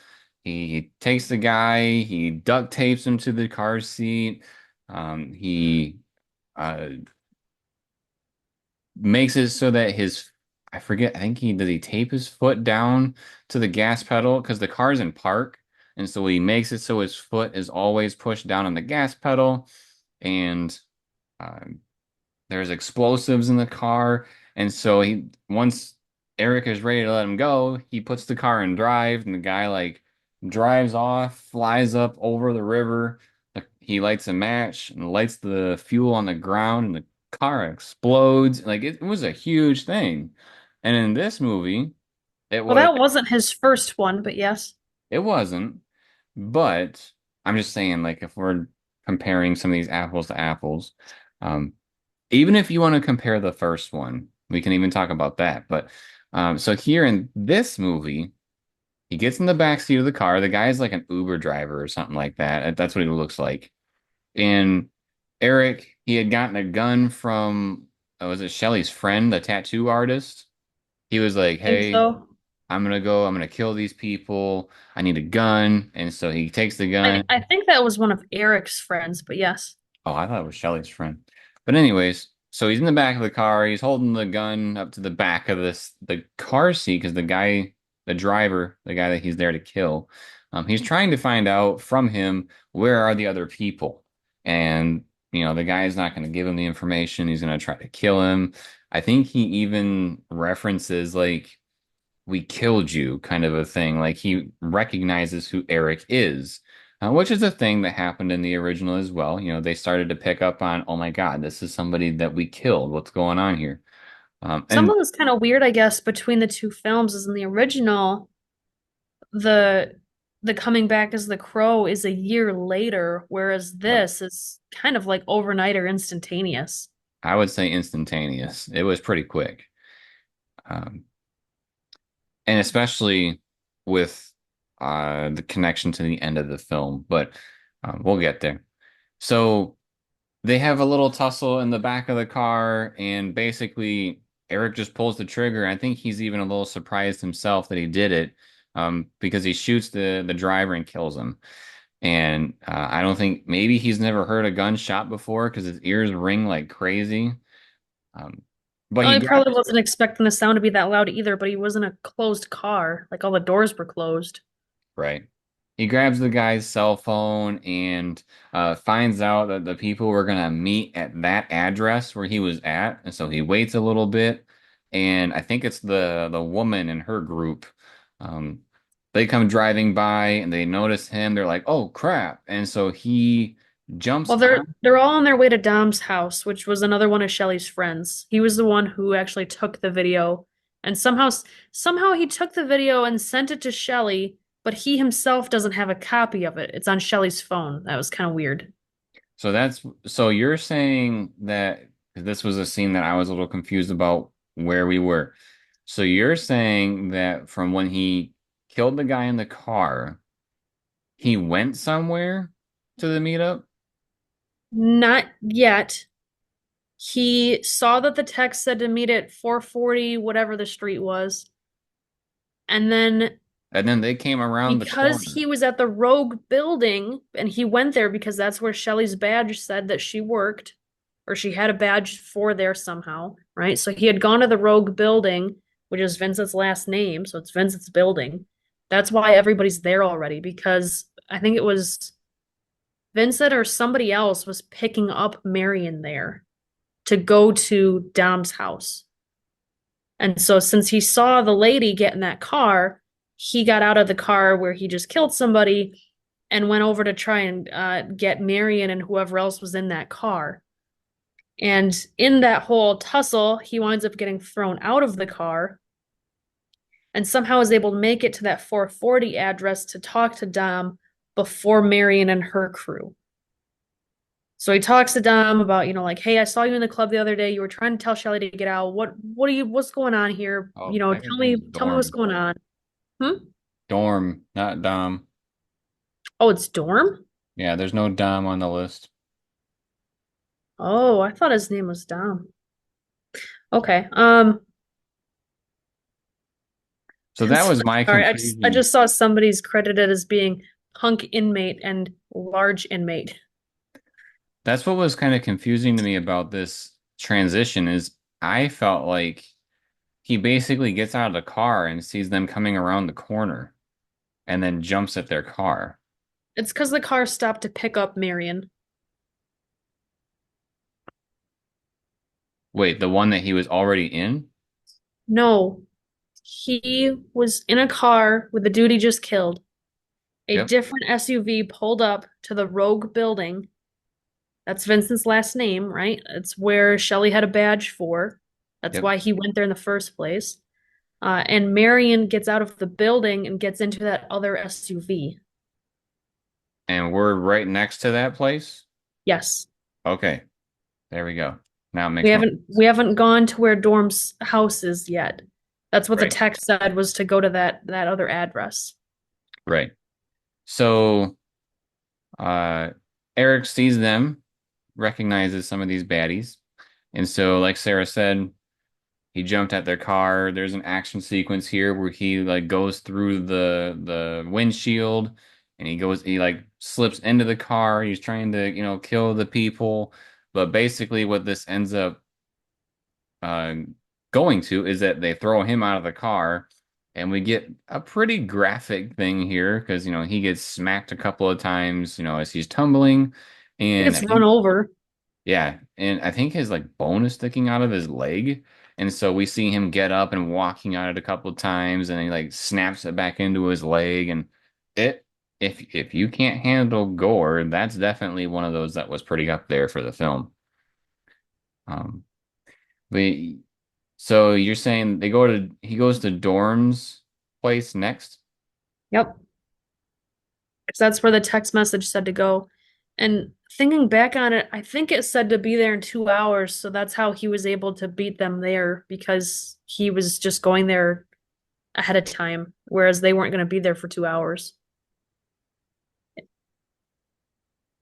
he takes the guy, he duct tapes him to the car seat, he uh, makes it so that I forget, I think does he tape his foot down to the gas pedal because the car's in park, and so he makes it so his foot is always pushed down on the gas pedal, and uh, there's explosives in the car, and so once Eric is ready to let him go, he puts the car in drive, and the guy like drives off, flies up over the river. He lights a match and lights the fuel on the ground, and the car explodes. Like it was a huge thing. And in this movie, it Well, was that wasn't his first one, but yes. it wasn't. But I'm just saying, like, if we're comparing some of these apples to apples, um, even if you want to compare the first one, we can even talk about that. But so here in this movie, he gets in the back seat of the car. The guy's like an Uber driver or something like that. That's what he looks like. And Eric, he had gotten a gun from, was it Shelly's friend, the tattoo artist? He was like, I think "Hey, so. I'm gonna kill these people. I need a gun." And so he takes the I, gun. I think that was one of Eric's friends, but yes. Oh, I thought it was Shelly's friend. But anyways, so he's in the back of the car. He's holding the gun up to the back of the car seat because the driver, the guy that he's there to kill, he's trying to find out from him where are the other people. And the guy is not going to give him the information. He's going to try to kill him. I think he even references like we killed you kind of a thing. Like he recognizes who Eric is, which is a thing that happened in the original as well. They started to pick up on, oh my God, this is somebody that we killed. What's going on here? And Something that's kind of weird, I guess, between the two films is in the original, the the coming back as the crow is a year later, whereas yep, this is kind of like overnight or instantaneous. I would say instantaneous. It was pretty quick. Um, and especially with the connection to the end of the film, but we'll get there. So they have a little tussle in the back of the car, and basically Eric just pulls the trigger. I think he's even a little surprised himself that he did it, because he shoots the driver and kills him. And I don't think maybe he's never heard a gunshot before because his ears ring like crazy. Um, but Well, he he probably grabs wasn't expecting the sound to be that loud either, but he was in a closed car. Like all the doors were closed. Right. He grabs the guy's cell phone and finds out that the people were gonna meet at that address where he was at, and so he waits a little bit, and I think it's the woman in her group. Um, they come driving by and they notice him. They're like, "Oh crap!" And so he jumps Well, they're on. they're all on their way to Dom's house, which was another one of Shelly's friends. He was the one who actually took the video, and somehow he took the video and sent it to Shelly, but he himself doesn't have a copy of it. It's on Shelly's phone. That was kind of weird. So you're saying that this was a scene that I was a little confused about where we were. So you're saying that from when he killed the guy in the car, he went somewhere to the meetup? Not yet. He saw that the text said to meet at 440, whatever the street was. And then And then they came around the because corner. he was at the Rogue building and he went there because that's where Shelly's badge said that she worked. or she had a badge for there somehow, right? So he had gone to the Rogue building, which is Vincent's last name, so it's Vincent's building. That's why everybody's there already, because I think it was Vincent or somebody else was picking up Marion there to go to Dom's house. And so since he saw the lady get in that car, he got out of the car where he just killed somebody and went over to try and get Marion and whoever else was in that car. And in that whole tussle, he winds up getting thrown out of the car and somehow is able to make it to that 440 address to talk to Dom before Marion and her crew. So he talks to Dom about, like, hey, I saw you in the club the other day. You were trying to tell Shelly to get out. What's going on here? Oh, I think Tell his me, name's tell me what's Dorm. going on. Hmm? Dorm, not Dom. Oh, it's Dorm? Yeah, there's no Dom on the list. Oh, I thought his name was Dom. Okay. So that was my Sorry, I confusion. just saw somebody's credited as being punk inmate and large inmate. That's what was kind of confusing to me about this transition is I felt like he basically gets out of the car and sees them coming around the corner and then jumps at their car. It's because the car stopped to pick up Marion. Wait, the one that he was already in? No, he was in a car with the dude he just killed. A Yep, different SUV pulled up to the Rogue building. That's Vincent's last name, right? It's where Shelley had a badge for. That's yep. why he went there in the first place. And Marion gets out of the building and gets into that other SUV. And we're right next to that place? Yes. Okay, there we go. Now it We makes more haven't sense. we haven't gone to where Dorm's house is yet. That's what the Right, text said was to go to that other address. right. So, Eric sees them, recognizes some of these baddies. And so, like Sarah said, he jumped at their car. There's an action sequence here where he like goes through the windshield and he like slips into the car. He's trying to, kill the people. But basically what this ends up uh going to is that they throw him out of the car and we get a pretty graphic thing here because he gets smacked a couple of times, as he's tumbling. He And gets I run think over. yeah, and I think his like bone is sticking out of his leg, and so we see him get up and walking on it a couple of times, and he like snaps it back into his leg, and it if you can't handle gore, that's definitely one of those that was pretty up there for the film. Um, but so you're saying he goes to Dorm's place next? Yep. Because that's where the text message said to go. And thinking back on it, I think it said to be there in 2 hours. So that's how he was able to beat them there because he was just going there ahead of time, whereas they weren't going to be there for 2 hours.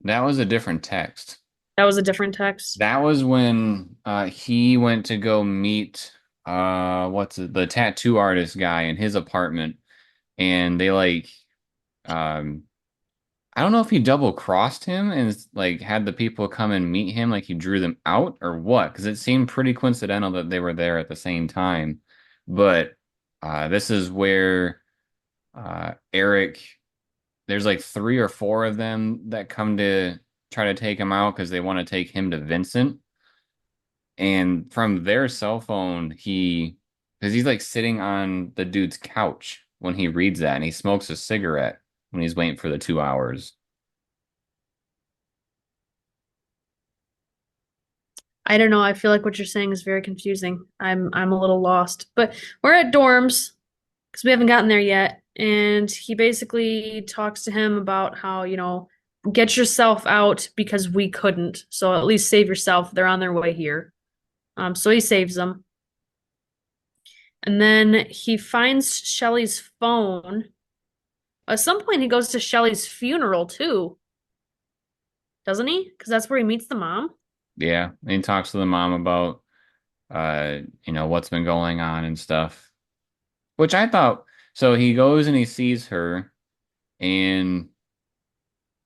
That was a different text. That was a different text. That was when he went to go meet what's it, the tattoo artist guy in his apartment and they like um I don't know if he double crossed him and like had the people come and meet him like he drew them out or what because it seemed pretty coincidental that they were there at the same time. But this is where Eric there's like three or four of them that come to try to take him out because they want to take him to Vincent. And from their cell phone, because he's like sitting on the dude's couch when he reads that, and he smokes a cigarette when he's waiting for the 2 hours. I don't know. I feel like what you're saying is very confusing. I'm a little lost. But we're at dorms because we haven't gotten there yet. And he basically talks to him about how, get yourself out because we couldn't. So at least save yourself. They're on their way here. So he saves them. And then he finds Shelly's phone. At some point, he goes to Shelly's funeral too, doesn't he? Because that's where he meets the mom. Yeah, and he talks to the mom about what's been going on and stuff. Which I thought so he goes and he sees her and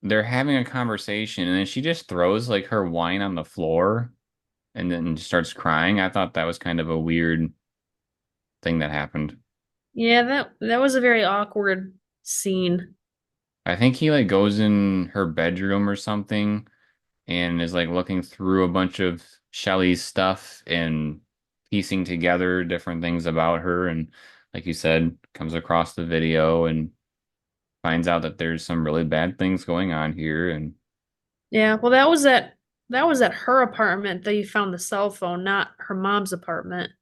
they're having a conversation and then she just throws like her wine on the floor and then starts crying. I thought that was kind of a weird thing that happened. Yeah, that was a very awkward scene. I think he like goes in her bedroom or something and is like looking through a bunch of Shelley's stuff and piecing together different things about her. And like you said, comes across the video and finds out that there's some really bad things going on here. And Yeah, well, that was at her apartment that you found the cell phone, not her mom's apartment.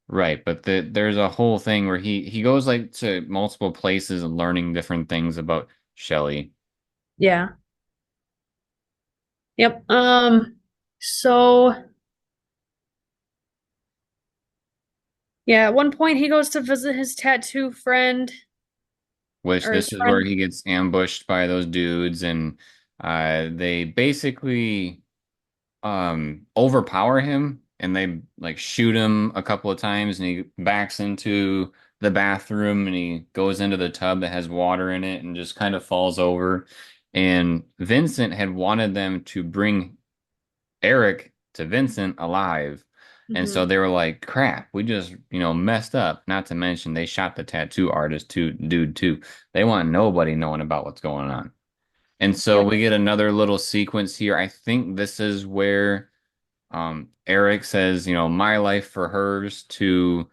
right, but there's a whole thing where he goes like to multiple places and learning different things about Shelley. Yeah. Yep. So yeah, at one point he goes to visit his tattoo friend Which or his this is where friend. he gets ambushed by those dudes, and they basically overpower him, and they like shoot him a couple of times, and he backs into the bathroom, and he goes into the tub that has water in it and just kind of falls over. And Vincent had wanted them to bring Eric to Vincent alive. And so Mhm. they were like, crap, we just, messed up. Not to mention they shot the tattoo artist too, dude too. They want nobody knowing about what's going on. And so Yep. we get another little sequence here. I think this is where Eric says, my life for hers to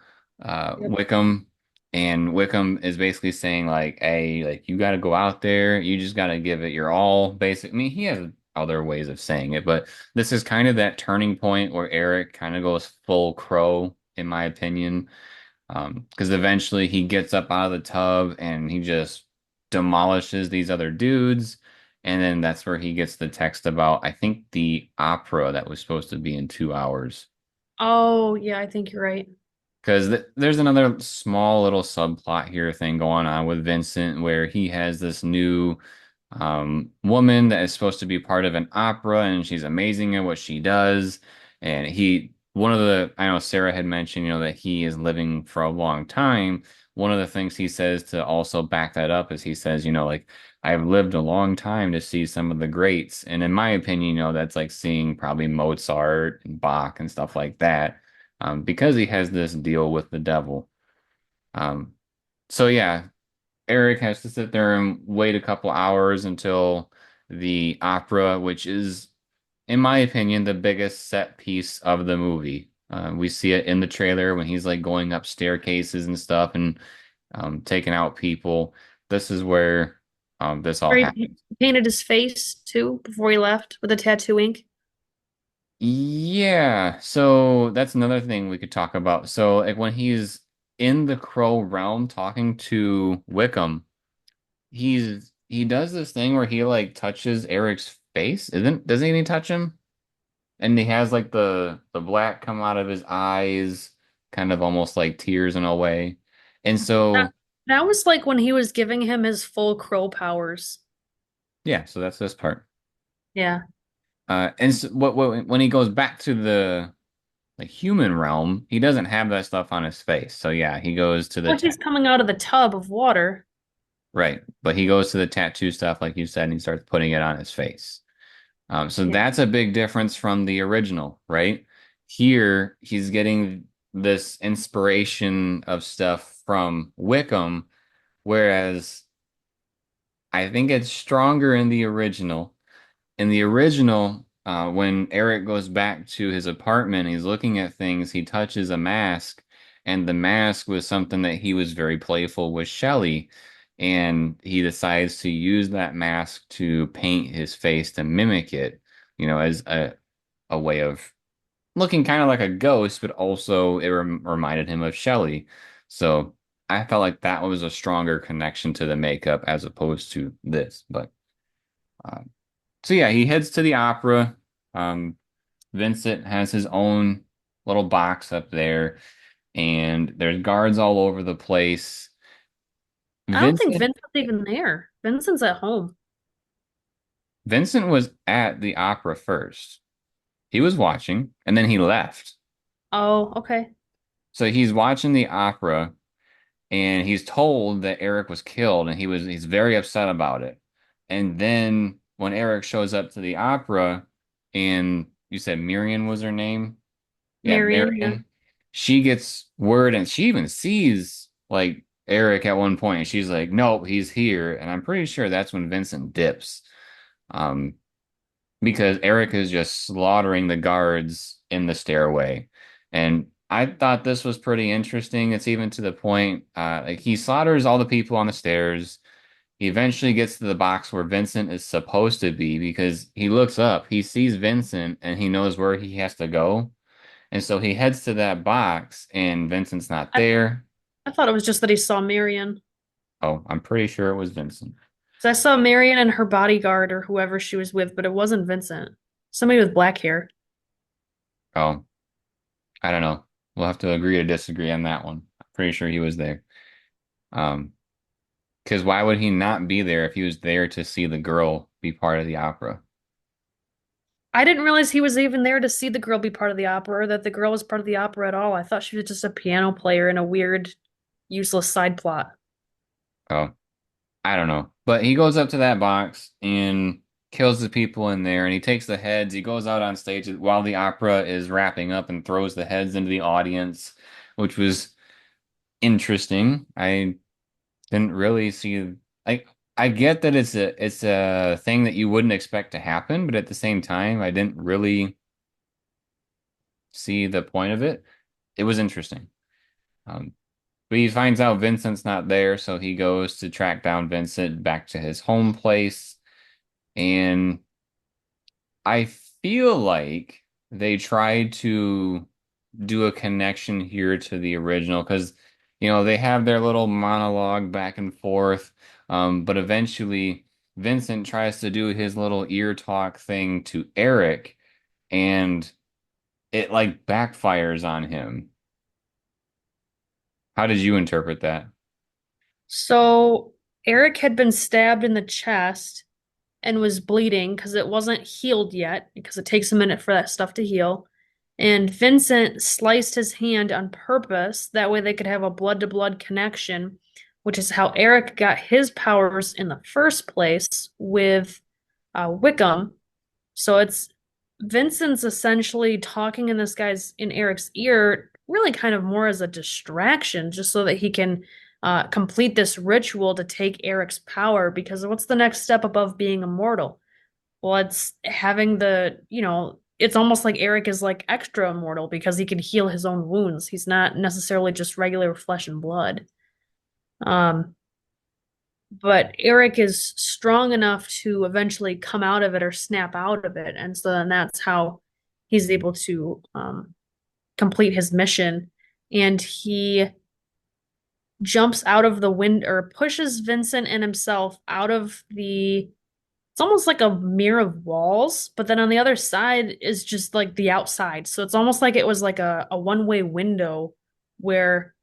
Yep. Wickham. And Wickham is basically saying, like, hey, like, you got to go out there. You just got to give it your all, basic. I mean, he has other ways of saying it, but this is kind of that turning point where Eric kind of goes full crow, in my opinion. Because eventually he gets up out of the tub and he just demolishes these other dudes. And then that's where he gets the text about, I think, the opera that was supposed to be in 2 hours. Oh, yeah, I think you're right. Because there's another small little subplot here thing going on with Vincent where he has this new woman that is supposed to be part of an opera and she's amazing at what she does. And one of the, I know Sarah had mentioned, that he is living for a long time. One of the things he says to also back that up is he says, like, I've lived a long time to see some of the greats. And in my opinion, that's like seeing probably Mozart and Bach and stuff like that, because he has this deal with the devil. Um, so yeah, Eric has to sit there and wait a couple hours until the opera, which is, in my opinion, the biggest set piece of the movie. We see it in the trailer when he's like going up staircases and stuff and taking out people. This is where this all Where happens. he painted his face too before he left with the tattoo ink. Yeah, so that's another thing we could talk about. So, like when he's in the Crow realm talking to Wickham, he does this thing where he like touches Eric's face. Doesn't he touch him? And he has like the black come out of his eyes, kind of almost like tears in a way. And That so that was like when he was giving him his full crow powers. yeah, so that's this part. Yeah. And so when he goes back to the human realm, he doesn't have that stuff on his face. So yeah, he goes to the Well, he's coming out of the tub of water. right, but he goes to the tattoo stuff like you said, and he starts putting it on his face. So Yeah. that's a big difference from the original, right? Here, he's getting this inspiration of stuff from Wickham, whereas I think it's stronger in the original. In the original, when Eric goes back to his apartment, he's looking at things, he touches a mask, and the mask was something that he was very playful with Shelley. And he decides to use that mask to paint his face to mimic it, as a way of looking kind of like a ghost, but also it reminded him of Shelley. So I felt like that was a stronger connection to the makeup as opposed to this. But uh, so yeah, he heads to the opera. Um, Vincent has his own little box up there, and there's guards all over the place. I don't think Vincent Vincent's even there. Vincent's at home. Vincent was at the opera first. He was watching, and then he left. Oh, okay. So he's watching the opera, and he's told that Eric was killed, and he's very upset about it. And then when Eric shows up to the opera, and you said Miriam was her name? Yeah, Marion, yeah. Marion. She gets word and she even sees like Eric at one point and she's like, nope, he's here. And I'm pretty sure that's when Vincent dips. Um, because Eric is just slaughtering the guards in the stairway. And I thought this was pretty interesting. It's even to the point, like he slaughters all the people on the stairs. He eventually gets to the box where Vincent is supposed to be because he looks up, he sees Vincent, and he knows where he has to go. And so he heads to that box, and Vincent's not I, there. I thought it was just that he saw Marion. Oh, I'm pretty sure it was Vincent. So I saw Marion and her bodyguard or whoever she was with, but it wasn't Vincent. Somebody with black hair. Oh, I don't know. We'll have to agree to disagree on that one. I'm pretty sure he was there. Um, because why would he not be there if he was there to see the girl be part of the opera? I didn't realize he was even there to see the girl be part of the opera, or that the girl was part of the opera at all. I thought she was just a piano player in a weird, useless side plot. Oh, I don't know. But he goes up to that box and kills the people in there, and he takes the heads. He goes out on stage while the opera is wrapping up and throws the heads into the audience, which was interesting. I didn't really see like I get that it's a thing that you wouldn't expect to happen, but at the same time, I didn't really see the point of it. It was interesting. Um, but he finds out Vincent's not there, so he goes to track down Vincent back to his home place. And I feel like they tried to do a connection here to the original because, they have their little monologue back and forth. But eventually, Vincent tries to do his little ear talk thing to Eric, and it like backfires on him. How did you interpret that? So Eric had been stabbed in the chest and was bleeding because it wasn't healed yet, because it takes a minute for that stuff to heal. And Vincent sliced his hand on purpose. That way they could have a blood to blood connection, which is how Eric got his powers in the first place with Wickham. So it's Vincent's essentially talking in in Eric's ear, really kind of more as a distraction, just so that he can complete this ritual to take Eric's power. Because what's the next step above being immortal? Well, it's having it's almost like Eric is like extra immortal because he can heal his own wounds. He's not necessarily just regular flesh and blood. Um, but Eric is strong enough to eventually come out of it or snap out of it. And so then that's how he's able to complete his mission. And he jumps out of the wind or pushes Vincent and himself out of it's almost like a mirror of walls, but then on the other side is just like the outside. So it's almost like it was like a one-way window where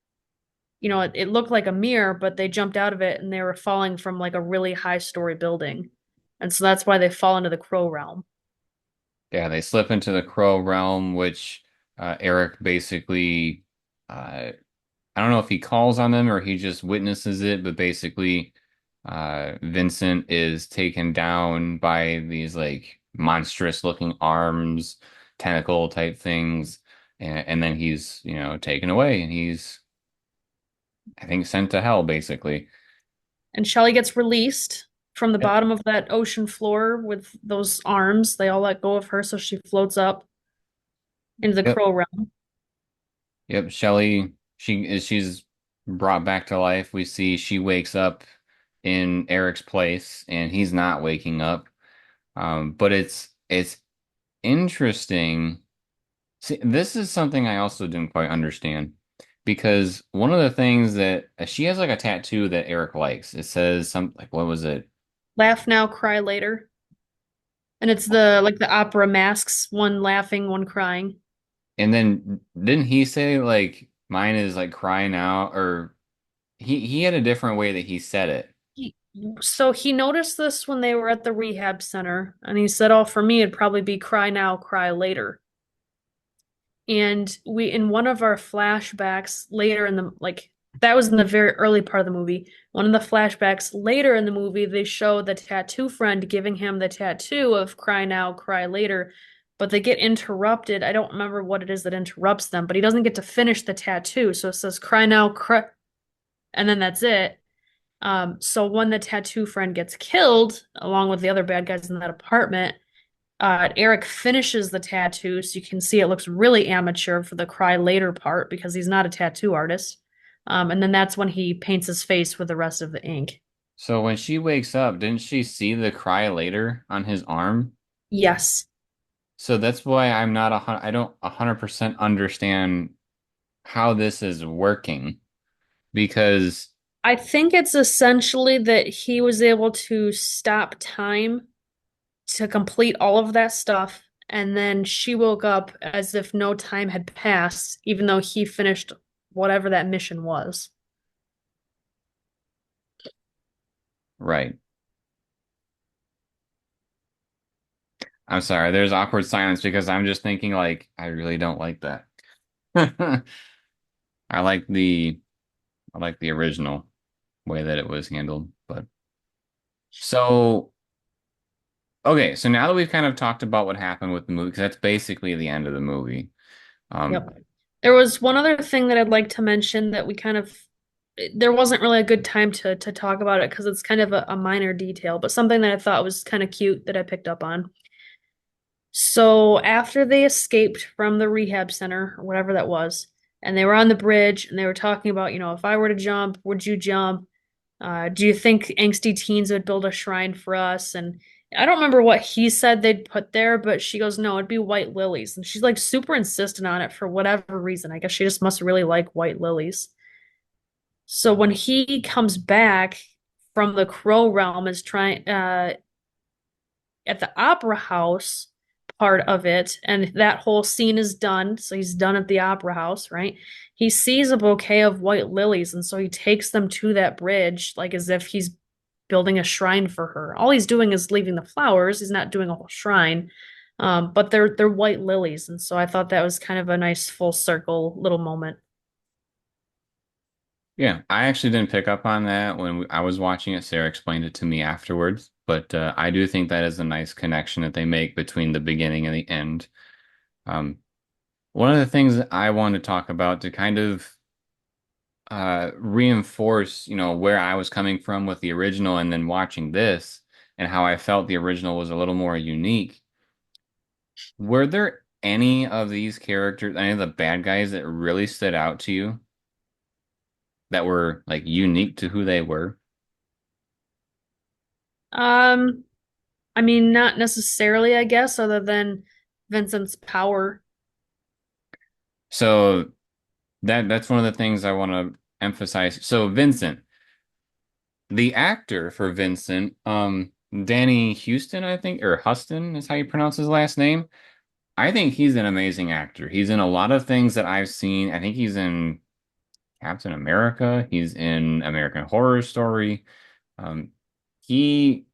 it looked like a mirror, but they jumped out of it and they were falling from like a really high story building. And so that's why they fall into the crow realm. Yeah, they slip into the Crow realm, which Eric basically, I don't know if he calls on them or he just witnesses it, but basically, Vincent is taken down by these like monstrous looking arms, tentacle type things, and then he's, taken away and he's, I think, sent to hell basically. And Shelly gets released from the Yep. bottom of that ocean floor with those arms. They all let go of her, so she floats up into the Yep. crow realm. Yep. Shelly, she's brought back to life. We see she wakes up in Eric's place and he's not waking up. But it's interesting. See, this is something I also didn't quite understand because one of the things that she has like a tattoo that Eric likes. It says something like what was it? Laugh now, cry later. And it's the opera masks, one laughing, one crying. And then didn't he say like mine is like crying out or he had a different way that he said it. He, so he noticed this when they were at the rehab center, and he said, "Oh, for me, it'd probably be cry now, cry later." And we, in one of our flashbacks later in the, that was in the very early part of the movie. One of the flashbacks later in the movie, they show the tattoo friend giving him the tattoo of cry now, cry later. but they get interrupted. I don't remember what it is that interrupts them, but he doesn't get to finish the tattoo. So it says cry now, cry, and then that's it. So when the tattoo friend gets killed, along with the other bad guys in that apartment, Eric finishes the tattoo, so you can see it looks really amateur for the cry later part because he's not a tattoo artist. And then that's when he paints his face with the rest of the ink. So when she wakes up, didn't she see the cry later on his arm? Yes. So that's why I don't 100% understand how this is working because I think it's essentially that he was able to stop time to complete all of that stuff, and then she woke up as if no time had passed, even though he finished whatever that mission was. right. I'm sorry, there's awkward silence because I'm just thinking like I really don't like that. I like the I like the original way that it was handled, but so okay, so now that we've kind of talked about what happened with the movie, because that's basically the end of the movie. Um, Yep. There was one other thing that I'd like to mention that we kind of there wasn't really a good time to talk about it because it's kind of a minor detail, but something that I thought was kind of cute that I picked up on. So after they escaped from the rehab center or whatever that was, and they were on the bridge and they were talking about, if I were to jump, would you jump? Do you think angsty teens would build a shrine for us? And I don't remember what he said they'd put there, but she goes, no, it'd be white lilies. And she's like super insistent on it for whatever reason. I guess she just must really like white lilies. So when he comes back from the crow realm is trying at the opera house part of it, and that whole scene is done. So he's done at the opera house, right? He sees a bouquet of white lilies, and so he takes them to that bridge, like as if he's building a shrine for her. All he's doing is leaving the flowers. He's not doing a whole shrine. But they're white lilies, and so I thought that was kind of a nice full circle little moment. yeah, I actually didn't pick up on that when I was watching it. Sarah explained it to me afterwards, but I do think that is a nice connection that they make between the beginning and the end. Um, one of the things that I want to talk about to kind of reinforce, where I was coming from with the original and then watching this and how I felt the original was a little more unique. Were there any of these characters, any of the bad guys that really stood out to you that were like unique to who they were? Um, I mean, not necessarily, I guess, other than Vincent's power. So that's one of the things I want to emphasize. So Vincent, the actor for Vincent, Danny Houston, I think, or Huston is how you pronounce his last name. I think he's an amazing actor. He's in a lot of things that I've seen. I think he's in Captain America. He's in American Horror Story. Um, he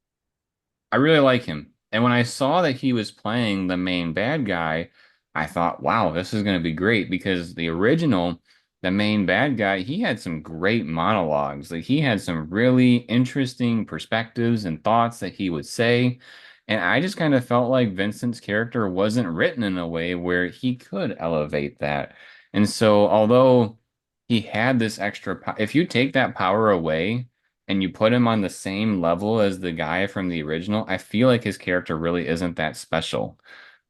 I really like him. And when I saw that he was playing the main bad guy, I thought, wow, this is going to be great because the original, the main bad guy, he had some great monologues. Like he had some really interesting perspectives and thoughts that he would say. And I just kind of felt like Vincent's character wasn't written in a way where he could elevate that. And so, although he had this extra, if you take that power away, and you put him on the same level as the guy from the original, I feel like his character really isn't that special.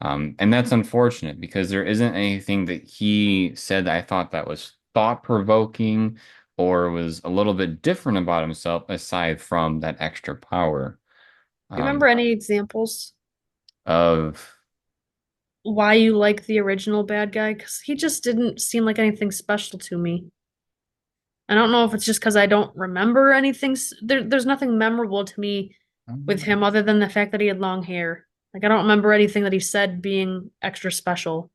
And that's unfortunate because there isn't anything that he said that I thought that was thought-provoking or was a little bit different about himself aside from that extra power. Do you remember Um, any examples of why you like the original bad guy? Because he just didn't seem like anything special to me. I don't know if it's just because I don't remember anything. There's nothing memorable to me with him other than the fact that he had long hair. Like I don't remember anything that he said being extra special.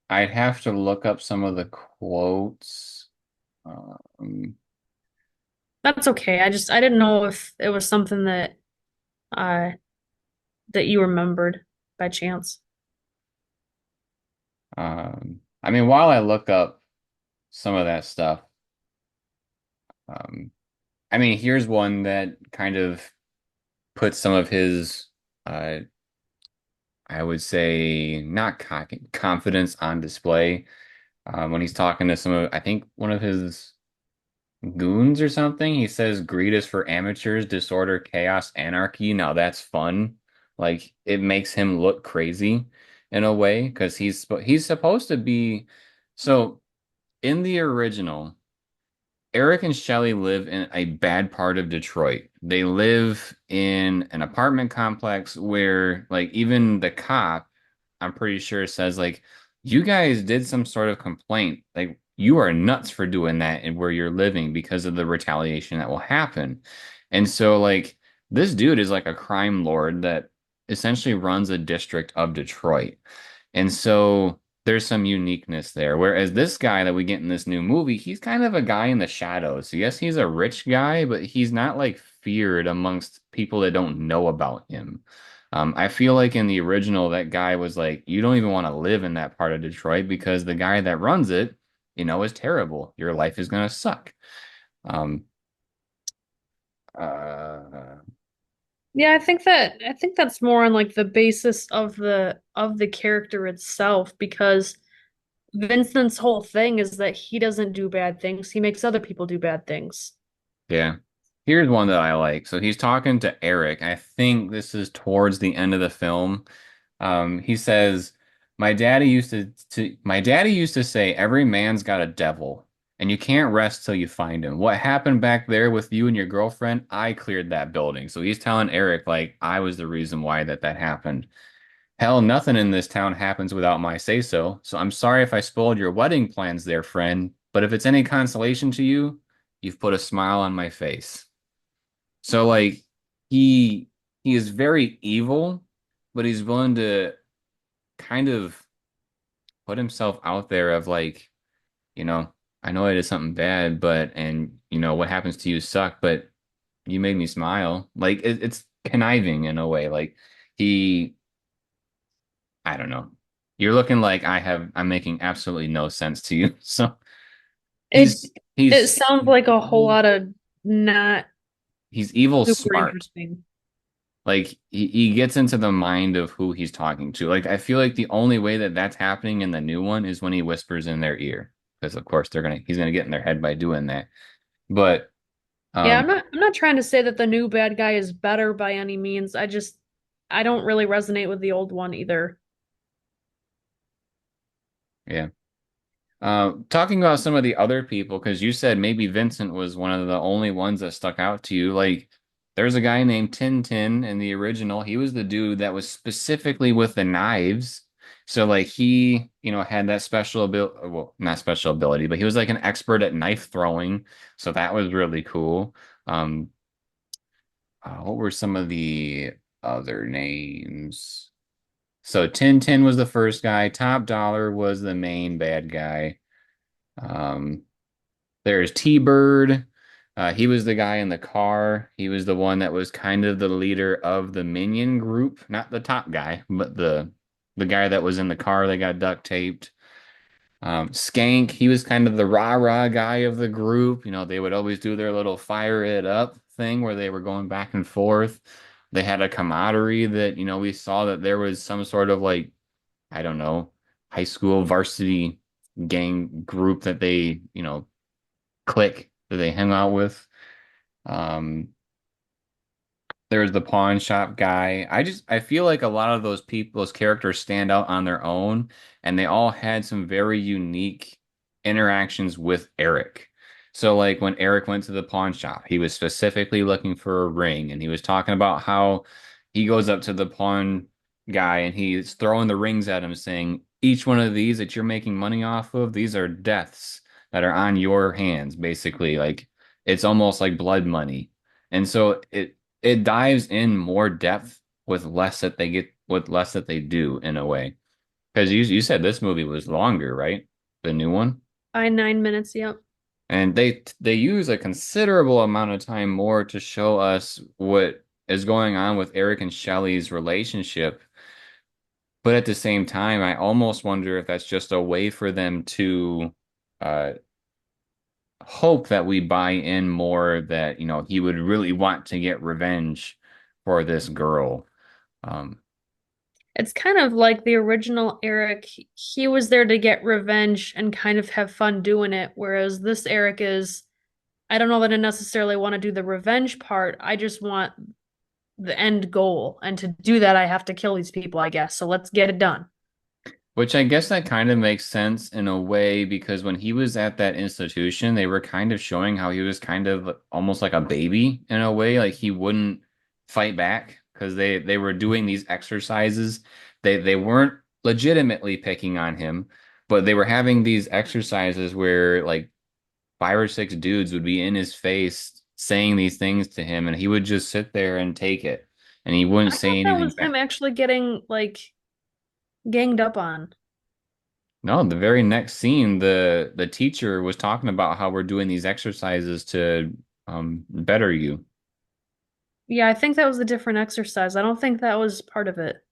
I'd have to look up some of the quotes. Um, That's okay. I didn't know if it was something uh that you remembered by chance. I mean, while I look up some of that stuff, um, I mean, here's one that kind of puts some of his uh, I would say not cocky, confidence on display. When he's talking to some of, I think one of his goons or something, he says greed is for amateurs, disorder, chaos, anarchy. Now that's fun. Like it makes him look crazy in a way because he's supposed to be. So in the original, Eric and Shelley live in a bad part of Detroit. They live in an apartment complex where, like, even the cop, I'm pretty sure, says, like, you guys did some sort of complaint. Like, you are nuts for doing that and where you're living because of the retaliation that will happen. And so, like, this dude is like a crime lord that essentially runs a district of Detroit. And so there's some uniqueness there. Whereas this guy that we get in this new movie, he's kind of a guy in the shadows. So yes, he's a rich guy, but he's not like feared amongst people that don't know about him. I feel like in the original, that guy was like, you don't even want to live in that part of Detroit because the guy that runs it, is terrible. Your life is gonna suck. Um, uh, Yeah, I think that's more on like the basis of the character itself because Vincent's whole thing is that he doesn't do bad things. He makes other people do bad things. Yeah. Here's one that I like. So he's talking to Eric. I think this is towards the end of the film. He says, my daddy used to say every man's got a devil, and you can't rest till you find him. What happened back there with you and your girlfriend? I cleared that building." So he's telling Eric, like, I was the reason why that happened. Hell, nothing in this town happens without my say so. So I'm sorry if I spoiled your wedding plans there, friend. But if it's any consolation to you, you've put a smile on my face. So like he he is very evil, but he's willing to kind of put himself out there of like, you know, I know I did something bad, but and what happens to you suck, but you made me smile. Like it's conniving in a way. Like he, I don't know. You're looking like I'm making absolutely no sense to you. So It he's it he's sounds like a whole lot of not he's evil super smart. interesting. Like he gets into the mind of who he's talking to. Like I feel like the only way that that's happening in the new one is when he whispers in their ear, because of course he's gonna get in their head by doing that. But Yeah, um, I'm not trying to say that the new bad guy is better by any means. I don't really resonate with the old one either. yeah. Talking about some of the other people, because you said maybe Vincent was one of the only ones that stuck out to you. Like, there's a guy named Tintin in the original. He was the dude that was specifically with the knives. So, like, he, had that special ability. Well, not special ability, but he was like an expert at knife throwing. So that was really cool. Um, what were some of the other names? So Tintin was the first guy. Top Dollar was the main bad guy. Um, there's T-Bird. He was the guy in the car. He was the one that was kind of the leader of the minion group, not the top guy, but the guy that was in the car that got duct taped. Skank, he was kind of the rah-rah guy of the group. They would always do their little fire it up thing where they were going back and forth. They had a camaraderie that, we saw that there was some sort of like, I don't know, high school varsity gang group that they, clique that they hang out with. Um, there's the pawn shop guy. I feel like a lot of those characters stand out on their own, and they all had some very unique interactions with Eric. So like when Eric went to the pawn shop, he was specifically looking for a ring, and he was talking about how he goes up to the pawn guy and he's throwing the rings at him, saying, "Each one of these that you're making money off of, these are deaths that are on your hands," basically. Like it's almost like blood money. And so it dives in more depth with less that they do in a way. Because you said this movie was longer, right? The new one. By 9 minutes, yep. And they use a considerable amount of time more to show us what is going on with Eric and Shelley's relationship. But at the same time, I almost wonder if that's just a way for them to uh, hope that we buy in more that, he would really want to get revenge for this girl. Um, It's kind of like the original Eric. He was there to get revenge and kind of have fun doing it, whereas this Eric is, I don't know that I necessarily want to do the revenge part. I just want the end goal. And to do that, I have to kill these people, I guess. So let's get it done. Which I guess that kind of makes sense in a way because when he was at that institution, they were kind of showing how he was kind of almost like a baby in a way, like he wouldn't fight back because they were doing these exercises. They weren't legitimately picking on him, but they were having these exercises where like five or six dudes would be in his face saying these things to him, and he would just sit there and take it, and he wouldn't I say thought that anything was him back. actually getting like ganged up on. No, the very next scene, the teacher was talking about how we're doing these exercises to better you. Yeah, I think that was a different exercise. I don't think that was part of it.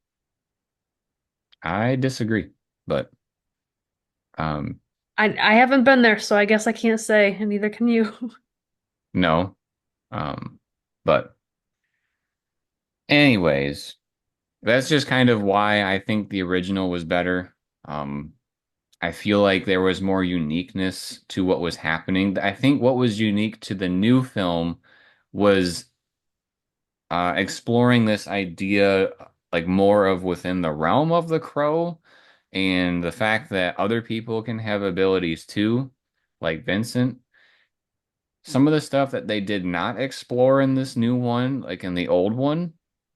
I disagree, but um I haven't been there, so I guess I can't say, and neither can you. no. But anyways, that's just kind of why I think the original was better. Um I feel like there was more uniqueness to what was happening. I think what was unique to the new film was exploring this idea like more of within the realm of the crow and the fact that other people can have abilities too, like Vincent. Some of the stuff that they did not explore in this new one, like in the old one,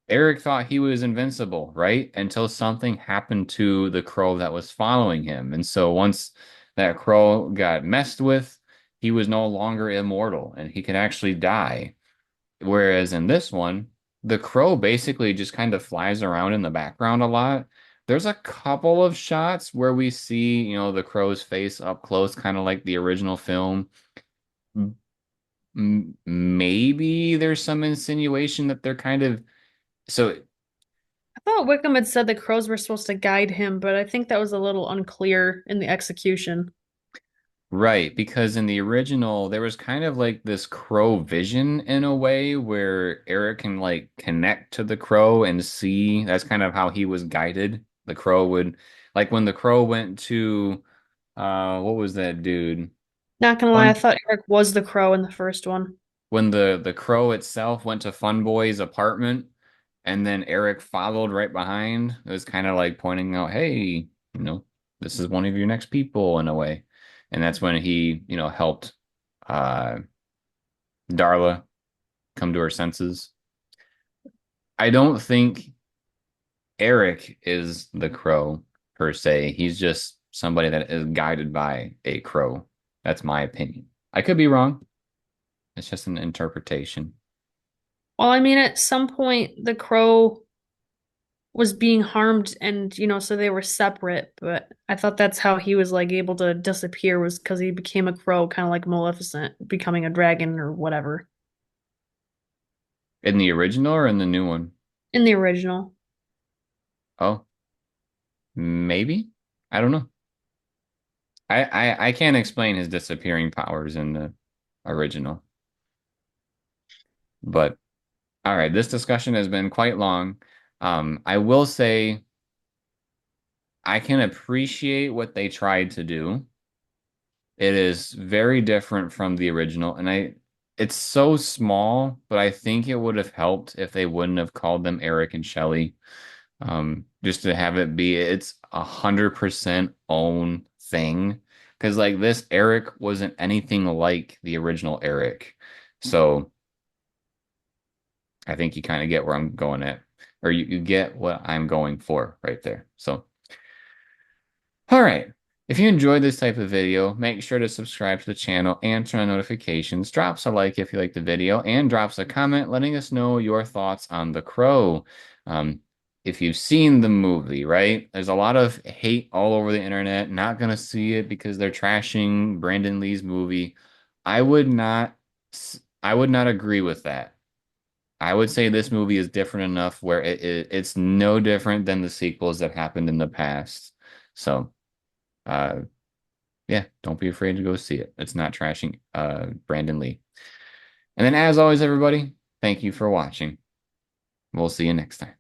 Eric thought he was invincible, right? Until something happened to the crow that was following him. And so once that crow got messed with, he was no longer immortal and he could actually die. Whereas in this one, the crow basically just kind of flies around in the background a lot. There's a couple of shots where we see, the crow's face up close, kind of like the original film. Maybe there's some insinuation that they're kind of so I thought Wickham had said the crows were supposed to guide him, but I think that was a little unclear in the execution. right, because in the original there was kind of like this crow vision in a way where Eric can like connect to the crow and see. That's kind of how he was guided. The crow would like when the crow went to what was that dude? Not gonna lie, I Fun thought Eric was the crow in the first one. when the crow itself went to Fun Boy's apartment and then Eric followed right behind. It was kind of like pointing out, hey, this is one of your next people in a way. And that's when he, helped uh Darla come to her senses. I don't think Eric is the crow per se. He's just somebody that is guided by a crow. That's my opinion. I could be wrong. It's just an interpretation. Well, I mean, at some point the crow was being harmed and, so they were separate, but I thought that's how he was like able to disappear was because he became a crow, kind of like Maleficent becoming a dragon or whatever In the original or in the new one? in the original. Oh, maybe. I don't know. I can't explain his disappearing powers in the original. But all right, this discussion has been quite long. I will say I can appreciate what they tried to do. It is very different from the original, and it's so small, but I think it would have helped if they wouldn't have called them Eric and Shelley. Just to have it be it's 100% own thing. Because like this Eric wasn't anything like the original Eric. So I think you kind of get where I'm going at, or you get what I'm going for right there. So, all right. If you enjoyed this type of video, make sure to subscribe to the channel and turn on notifications. Drops a like if you like the video, and drops a comment letting us know your thoughts on The Crow. Um, if you've seen the movie, right? There's a lot of hate all over the internet. Not gonna see it because they're trashing Brandon Lee's movie. I would not, I would not agree with that. I would say this movie is different enough where it's no different than the sequels that happened in the past. So, uh, yeah, don't be afraid to go see it. It's not trashing Brandon Lee. And then as always, everybody, thank you for watching. We'll see you next time.